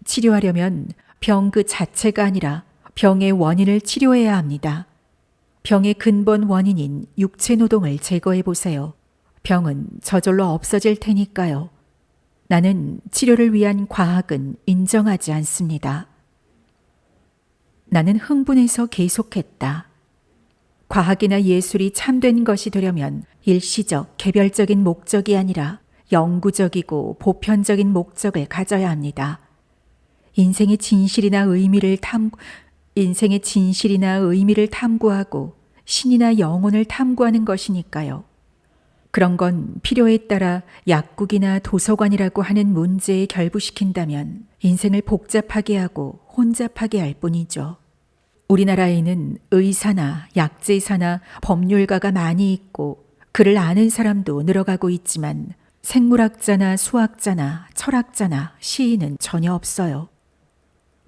치료하려면 병 그 자체가 아니라 병의 원인을 치료해야 합니다. 병의 근본 원인인 육체 노동을 제거해 보세요. 병은 저절로 없어질 테니까요. 나는 치료를 위한 과학은 인정하지 않습니다. 나는 흥분해서 계속했다. 과학이나 예술이 참된 것이 되려면 일시적, 개별적인 목적이 아니라 영구적이고 보편적인 목적을 가져야 합니다. 인생의 진실이나 의미를 탐구하고 신이나 영혼을 탐구하는 것이니까요. 그런 건 필요에 따라 약국이나 도서관이라고 하는 문제에 결부시킨다면 인생을 복잡하게 하고 혼잡하게 할 뿐이죠. 우리나라에는 의사나 약제사나 법률가가 많이 있고 그를 아는 사람도 늘어가고 있지만 생물학자나 수학자나 철학자나 시인은 전혀 없어요.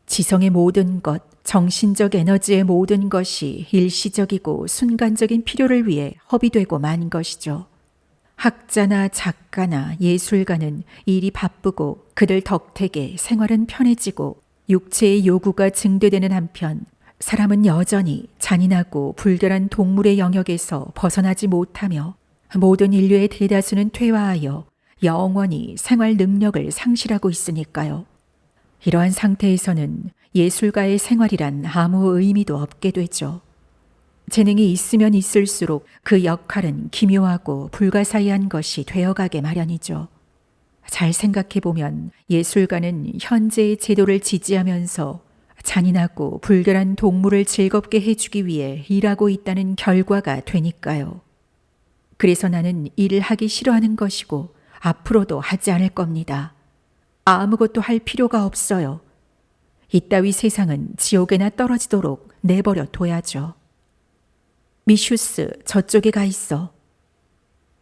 지성의 모든 것, 정신적 에너지의 모든 것이 일시적이고 순간적인 필요를 위해 허비되고 만 것이죠. 학자나 작가나 예술가는 일이 바쁘고 그들 덕택에 생활은 편해지고 육체의 요구가 증대되는 한편 사람은 여전히 잔인하고 불결한 동물의 영역에서 벗어나지 못하며 모든 인류의 대다수는 퇴화하여 영원히 생활 능력을 상실하고 있으니까요. 이러한 상태에서는 예술가의 생활이란 아무 의미도 없게 되죠. 재능이 있으면 있을수록 그 역할은 기묘하고 불가사의한 것이 되어가게 마련이죠. 잘 생각해보면 예술가는 현재의 제도를 지지하면서 잔인하고 불결한 동물을 즐겁게 해주기 위해 일하고 있다는 결과가 되니까요. 그래서 나는 일을 하기 싫어하는 것이고 앞으로도 하지 않을 겁니다. 아무것도 할 필요가 없어요. 이따위 세상은 지옥에나 떨어지도록 내버려 둬야죠. 미슈스, 저쪽에 가 있어.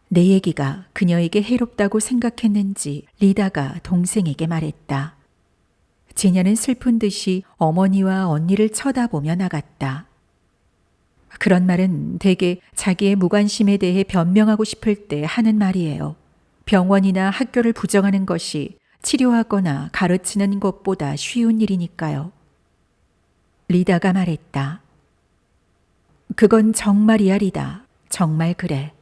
내 얘기가 그녀에게 해롭다고 생각했는지 리다가 동생에게 말했다. 제냐는 슬픈 듯이 어머니와 언니를 쳐다보며 나갔다. 그런 말은 대개 자기의 무관심에 대해 변명하고 싶을 때 하는 말이에요. 병원이나 학교를 부정하는 것이 치료하거나 가르치는 것보다 쉬운 일이니까요. 리다가 말했다. 그건 정말이야, 리다. 정말 그래.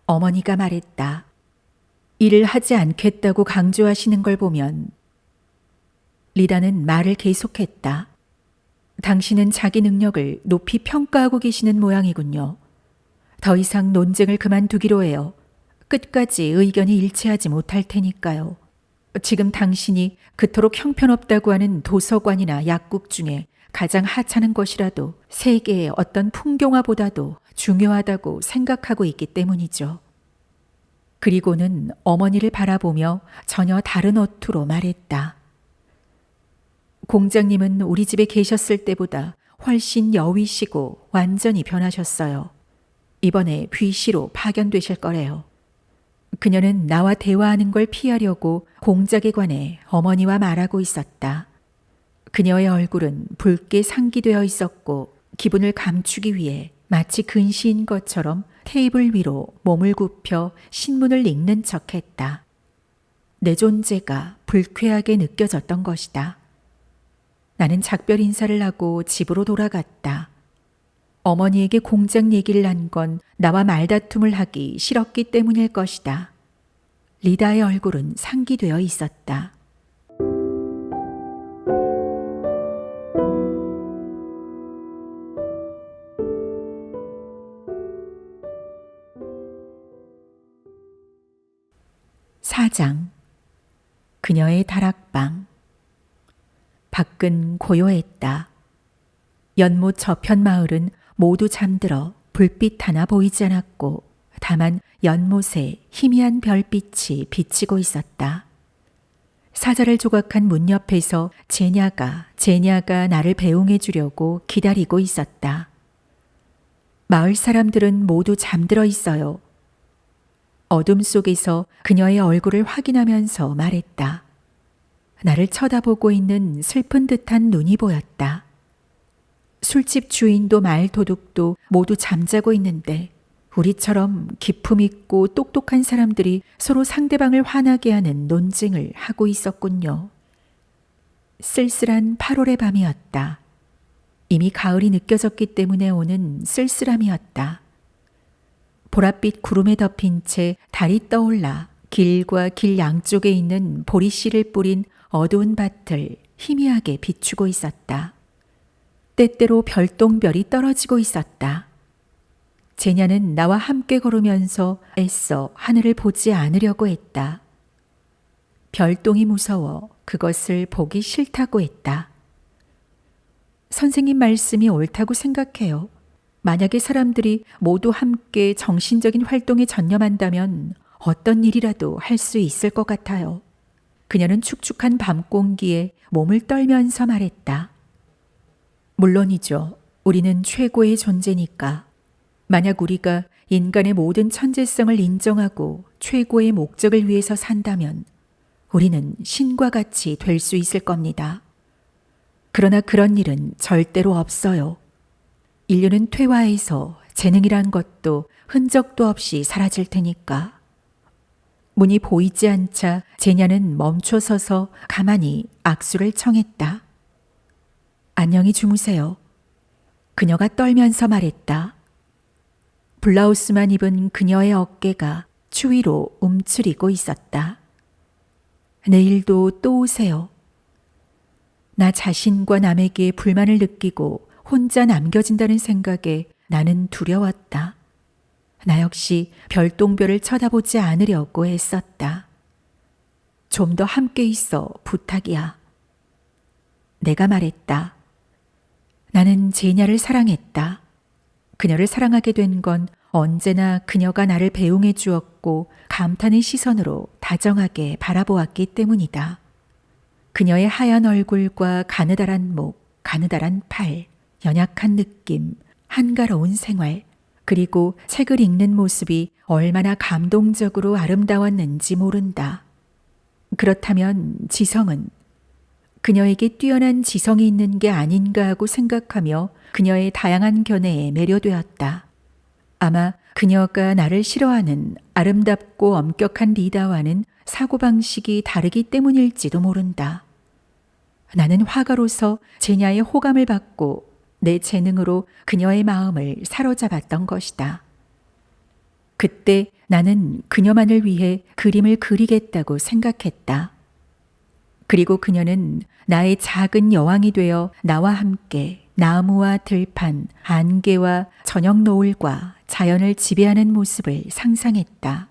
어머니가 말했다. 일을 하지 않겠다고 강조하시는 걸 보면 리다는 말을 계속했다. 당신은 자기 능력을 높이 평가하고 계시는 모양이군요. 더 이상 논쟁을 그만두기로 해요. 끝까지 의견이 일치하지 못할 테니까요. 지금 당신이 그토록 형편없다고 하는 도서관이나 약국 중에 가장 하찮은 것이라도 세계의 어떤 풍경화보다도 중요하다고 생각하고 있기 때문이죠. 그리고는 어머니를 바라보며 전혀 다른 어투로 말했다. 공장님은 우리 집에 계셨을 때보다 훨씬 여위시고 완전히 변하셨어요. 이번에 귀시로 파견되실 거래요. 그녀는 나와 대화하는 걸 피하려고 공작에 관해 어머니와 말하고 있었다. 그녀의 얼굴은 붉게 상기되어 있었고 기분을 감추기 위해 마치 근시인 것처럼 테이블 위로 몸을 굽혀 신문을 읽는 척했다. 내 존재가 불쾌하게 느껴졌던 것이다. 나는 작별 인사를 하고 집으로 돌아갔다. 어머니에게 공장 얘기를 한 건 나와 말다툼을 하기 싫었기 때문일 것이다. 리다의 얼굴은 상기되어 있었다. 사장. 그녀의 다락방. 밖은 고요했다. 연못 저편 마을은 모두 잠들어 불빛 하나 보이지 않았고 다만 연못에 희미한 별빛이 비치고 있었다. 사자를 조각한 문 옆에서 제냐가 나를 배웅해 주려고 기다리고 있었다. 마을 사람들은 모두 잠들어 있어요. 어둠 속에서 그녀의 얼굴을 확인하면서 말했다. 나를 쳐다보고 있는 슬픈 듯한 눈이 보였다. 술집 주인도 마을 도둑도 모두 잠자고 있는데 우리처럼 기품 있고 똑똑한 사람들이 서로 상대방을 화나게 하는 논쟁을 하고 있었군요. 쓸쓸한 8월의 밤이었다. 이미 가을이 느껴졌기 때문에 오는 쓸쓸함이었다. 보랏빛 구름에 덮인 채 달이 떠올라 길과 길 양쪽에 있는 보리씨를 뿌린 어두운 밭을 희미하게 비추고 있었다. 때때로 별똥별이 떨어지고 있었다. 제냐는 나와 함께 걸으면서 애써 하늘을 보지 않으려고 했다. 별똥이 무서워 그것을 보기 싫다고 했다. 선생님 말씀이 옳다고 생각해요. 만약에 사람들이 모두 함께 정신적인 활동에 전념한다면 어떤 일이라도 할 수 있을 것 같아요. 그녀는 축축한 밤 공기에 몸을 떨면서 말했다. 물론이죠. 우리는 최고의 존재니까. 만약 우리가 인간의 모든 천재성을 인정하고 최고의 목적을 위해서 산다면 우리는 신과 같이 될 수 있을 겁니다. 그러나 그런 일은 절대로 없어요. 인류는 퇴화해서 재능이란 것도 흔적도 없이 사라질 테니까. 문이 보이지 않자 제냐는 멈춰서서 가만히 악수를 청했다. 안녕히 주무세요. 그녀가 떨면서 말했다. 블라우스만 입은 그녀의 어깨가 추위로 움츠리고 있었다. 내일도 또 오세요. 나 자신과 남에게 불만을 느끼고 혼자 남겨진다는 생각에 나는 두려웠다. 나 역시 별똥별을 쳐다보지 않으려고 애썼다. 좀 더 함께 있어 부탁이야. 내가 말했다. 나는 제냐를 사랑했다. 그녀를 사랑하게 된 건 언제나 그녀가 나를 배웅해 주었고 감탄의 시선으로 다정하게 바라보았기 때문이다. 그녀의 하얀 얼굴과 가느다란 목, 가느다란 팔, 연약한 느낌, 한가로운 생활, 그리고 책을 읽는 모습이 얼마나 감동적으로 아름다웠는지 모른다. 그렇다면 지성은 그녀에게 뛰어난 지성이 있는 게 아닌가 하고 생각하며 그녀의 다양한 견해에 매료되었다. 아마 그녀가 나를 싫어하는 아름답고 엄격한 리다와는 사고방식이 다르기 때문일지도 모른다. 나는 화가로서 제냐의 호감을 받고 내 재능으로 그녀의 마음을 사로잡았던 것이다. 그때 나는 그녀만을 위해 그림을 그리겠다고 생각했다. 그리고 그녀는 나의 작은 여왕이 되어 나와 함께 나무와 들판, 안개와 저녁 노을과 자연을 지배하는 모습을 상상했다.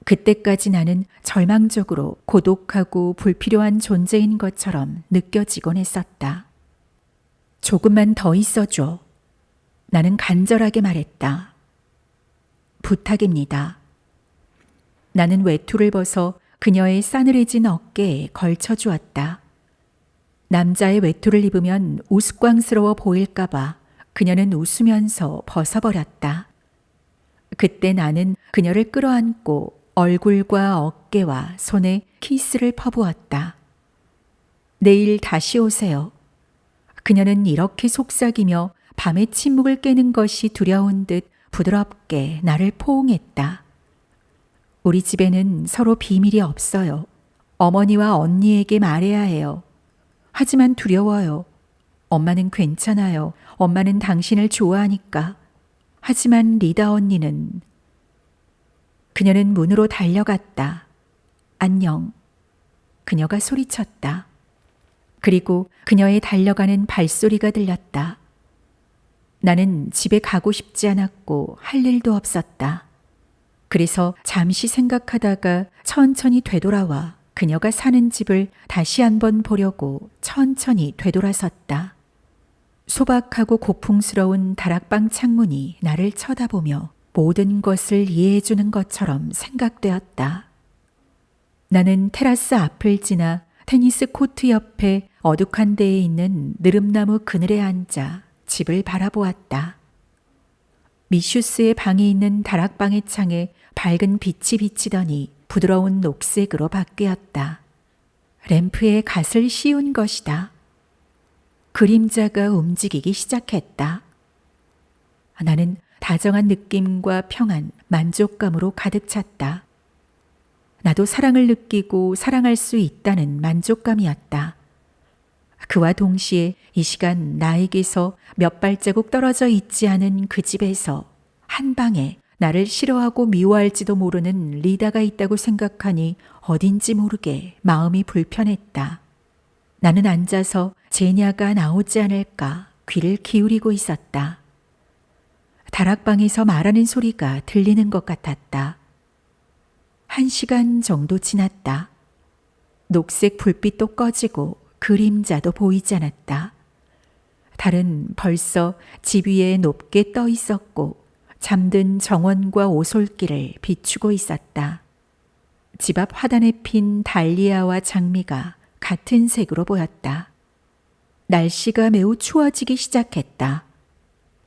그때까지 나는 절망적으로 고독하고 불필요한 존재인 것처럼 느껴지곤 했었다. 조금만 더 있어줘. 나는 간절하게 말했다. 부탁입니다. 나는 외투를 벗어 그녀의 싸늘해진 어깨에 걸쳐주었다. 남자의 외투를 입으면 우스꽝스러워 보일까봐 그녀는 웃으면서 벗어버렸다. 그때 나는 그녀를 끌어안고 얼굴과 어깨와 손에 키스를 퍼부었다. 내일 다시 오세요. 그녀는 이렇게 속삭이며 밤의 침묵을 깨는 것이 두려운 듯 부드럽게 나를 포옹했다. 우리 집에는 서로 비밀이 없어요. 어머니와 언니에게 말해야 해요. 하지만 두려워요. 엄마는 괜찮아요. 엄마는 당신을 좋아하니까. 하지만 리다 언니는... 그녀는 문으로 달려갔다. 안녕. 그녀가 소리쳤다. 그리고 그녀의 달려가는 발소리가 들렸다. 나는 집에 가고 싶지 않았고 할 일도 없었다. 그래서 잠시 생각하다가 천천히 되돌아와 그녀가 사는 집을 다시 한번 보려고 천천히 되돌아섰다. 소박하고 고풍스러운 다락방 창문이 나를 쳐다보며 모든 것을 이해해주는 것처럼 생각되었다. 나는 테라스 앞을 지나 테니스 코트 옆에 어둑한 데에 있는 느릅나무 그늘에 앉아 집을 바라보았다. 미슈스의 방에 있는 다락방의 창에 밝은 빛이 비치더니 부드러운 녹색으로 바뀌었다. 램프에 갓을 씌운 것이다. 그림자가 움직이기 시작했다. 나는 다정한 느낌과 평안, 만족감으로 가득 찼다. 나도 사랑을 느끼고 사랑할 수 있다는 만족감이었다. 그와 동시에 이 시간 나에게서 몇 발자국 떨어져 있지 않은 그 집에서 한 방에 나를 싫어하고 미워할지도 모르는 리다가 있다고 생각하니 어딘지 모르게 마음이 불편했다. 나는 앉아서 제냐가 나오지 않을까 귀를 기울이고 있었다. 다락방에서 말하는 소리가 들리는 것 같았다. 1시간 정도 지났다. 녹색 불빛도 꺼지고 그림자도 보이지 않았다. 달은 벌써 집 위에 높게 떠 있었고 잠든 정원과 오솔길을 비추고 있었다. 집 앞 화단에 핀 달리아와 장미가 같은 색으로 보였다. 날씨가 매우 추워지기 시작했다.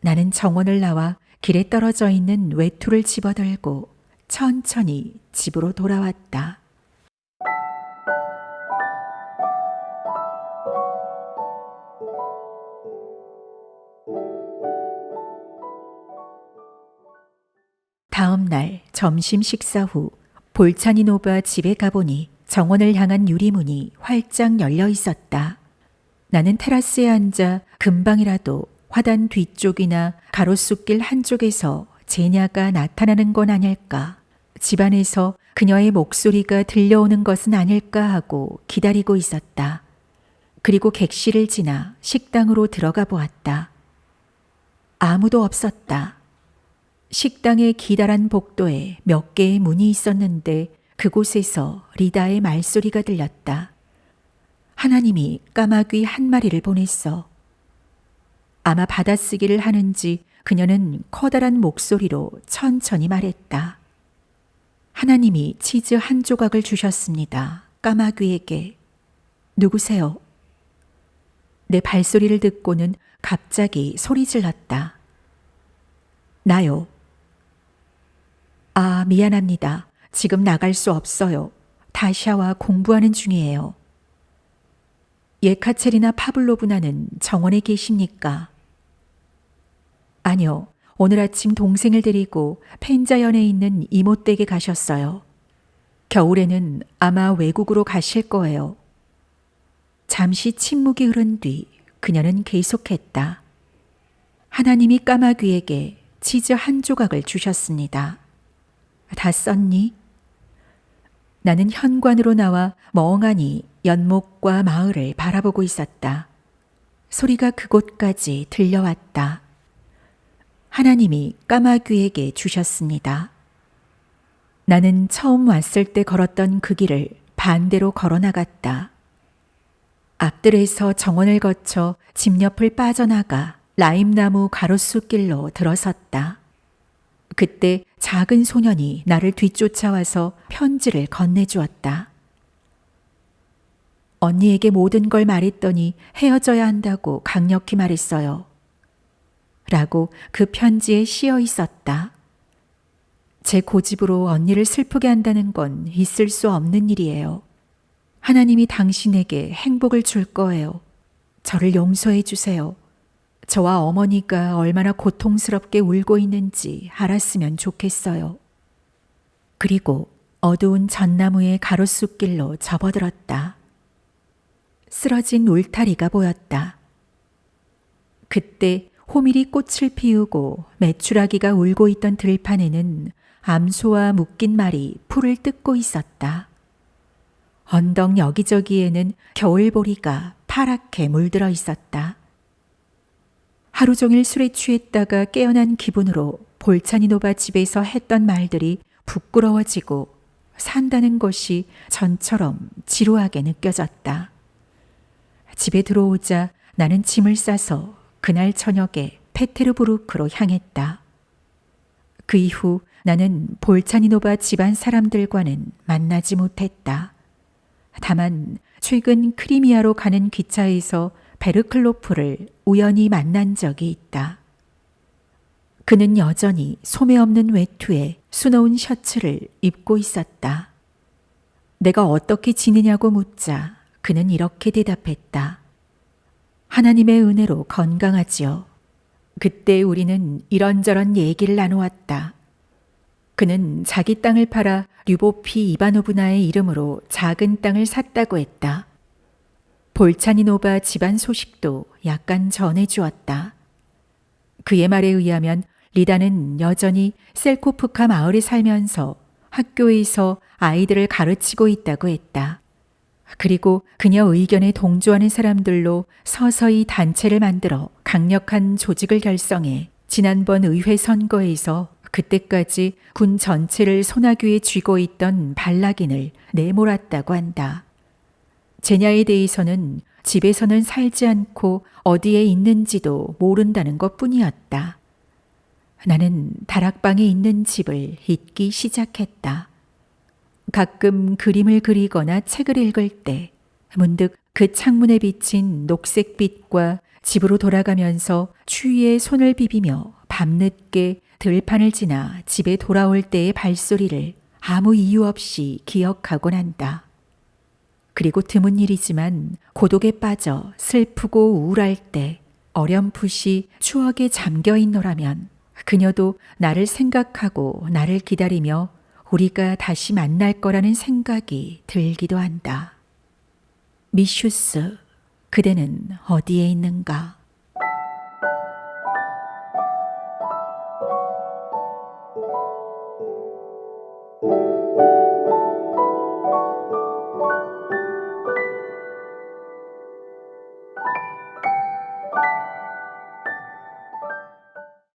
나는 정원을 나와 길에 떨어져 있는 외투를 집어들고 천천히 집으로 돌아왔다. 다음 날 점심 식사 후 볼차니노바 집에 가보니 정원을 향한 유리문이 활짝 열려 있었다. 나는 테라스에 앉아 금방이라도 화단 뒤쪽이나 가로수길 한쪽에서 제냐가 나타나는 건 아닐까, 집안에서 그녀의 목소리가 들려오는 것은 아닐까 하고 기다리고 있었다. 그리고 객실을 지나 식당으로 들어가 보았다. 아무도 없었다. 식당의 기다란 복도에 몇 개의 문이 있었는데 그곳에서 리다의 말소리가 들렸다. 하나님이 까마귀 한 마리를 보냈어. 아마 받아쓰기를 하는지 그녀는 커다란 목소리로 천천히 말했다. 하나님이 치즈 한 조각을 주셨습니다. 까마귀에게. 누구세요? 내 발소리를 듣고는 갑자기 소리 질렀다. 나요. 아, 미안합니다. 지금 나갈 수 없어요. 다시아와 공부하는 중이에요. 예카체리나 파블로브나는 정원에 계십니까? 아니요. 오늘 아침 동생을 데리고 펜자연에 있는 이모 댁에 가셨어요. 겨울에는 아마 외국으로 가실 거예요. 잠시 침묵이 흐른 뒤 그녀는 계속했다. 하나님이 까마귀에게 치즈 한 조각을 주셨습니다. 다 썼니? 나는 현관으로 나와 멍하니 연못과 마을을 바라보고 있었다. 소리가 그곳까지 들려왔다. 하나님이 까마귀에게 주셨습니다. 나는 처음 왔을 때 걸었던 그 길을 반대로 걸어 나갔다. 앞뜰에서 정원을 거쳐 집 옆을 빠져나가 라임나무 가로수길로 들어섰다. 그때 작은 소년이 나를 뒤쫓아와서 편지를 건네주었다. 언니에게 모든 걸 말했더니 헤어져야 한다고 강력히 말했어요. 라고 그 편지에 씌어 있었다. 제 고집으로 언니를 슬프게 한다는 건 있을 수 없는 일이에요. 하나님이 당신에게 행복을 줄 거예요. 저를 용서해 주세요. 저와 어머니가 얼마나 고통스럽게 울고 있는지 알았으면 좋겠어요. 그리고 어두운 전나무의 가로수길로 접어들었다. 쓰러진 울타리가 보였다. 그때 호밀이 꽃을 피우고 메추라기가 울고 있던 들판에는 암소와 묶인 말이 풀을 뜯고 있었다. 언덕 여기저기에는 겨울보리가 파랗게 물들어 있었다. 하루 종일 술에 취했다가 깨어난 기분으로 볼차니노바 집에서 했던 말들이 부끄러워지고 산다는 것이 전처럼 지루하게 느껴졌다. 집에 들어오자 나는 짐을 싸서 그날 저녁에 페테르부르크로 향했다. 그 이후 나는 볼차니노바 집안 사람들과는 만나지 못했다. 다만 최근 크리미아로 가는 기차에서 베르클로프를 우연히 만난 적이 있다. 그는 여전히 소매 없는 외투에 수놓은 셔츠를 입고 있었다. 내가 어떻게 지내냐고 묻자 그는 이렇게 대답했다. 하나님의 은혜로 건강하지요. 그때 우리는 이런저런 얘기를 나누었다. 그는 자기 땅을 팔아 류보피 이바노브나의 이름으로 작은 땅을 샀다고 했다. 볼차니노바 집안 소식도 약간 전해주었다. 그의 말에 의하면 리다는 여전히 셀코프카 마을에 살면서 학교에서 아이들을 가르치고 있다고 했다. 그리고 그녀 의견에 동조하는 사람들로 서서히 단체를 만들어 강력한 조직을 결성해 지난번 의회 선거에서 그때까지 군 전체를 소나귀에 쥐고 있던 발락인을 내몰았다고 한다. 제냐에 대해서는 집에서는 살지 않고 어디에 있는지도 모른다는 것 뿐이었다. 나는 다락방에 있는 집을 잊기 시작했다. 가끔 그림을 그리거나 책을 읽을 때 문득 그 창문에 비친 녹색빛과 집으로 돌아가면서 추위에 손을 비비며 밤늦게 들판을 지나 집에 돌아올 때의 발소리를 아무 이유 없이 기억하곤 한다. 그리고 드문 일이지만 고독에 빠져 슬프고 우울할 때 어렴풋이 추억에 잠겨 있노라면 그녀도 나를 생각하고 나를 기다리며 우리가 다시 만날 거라는 생각이 들기도 한다. 미슈스, 그대는 어디에 있는가?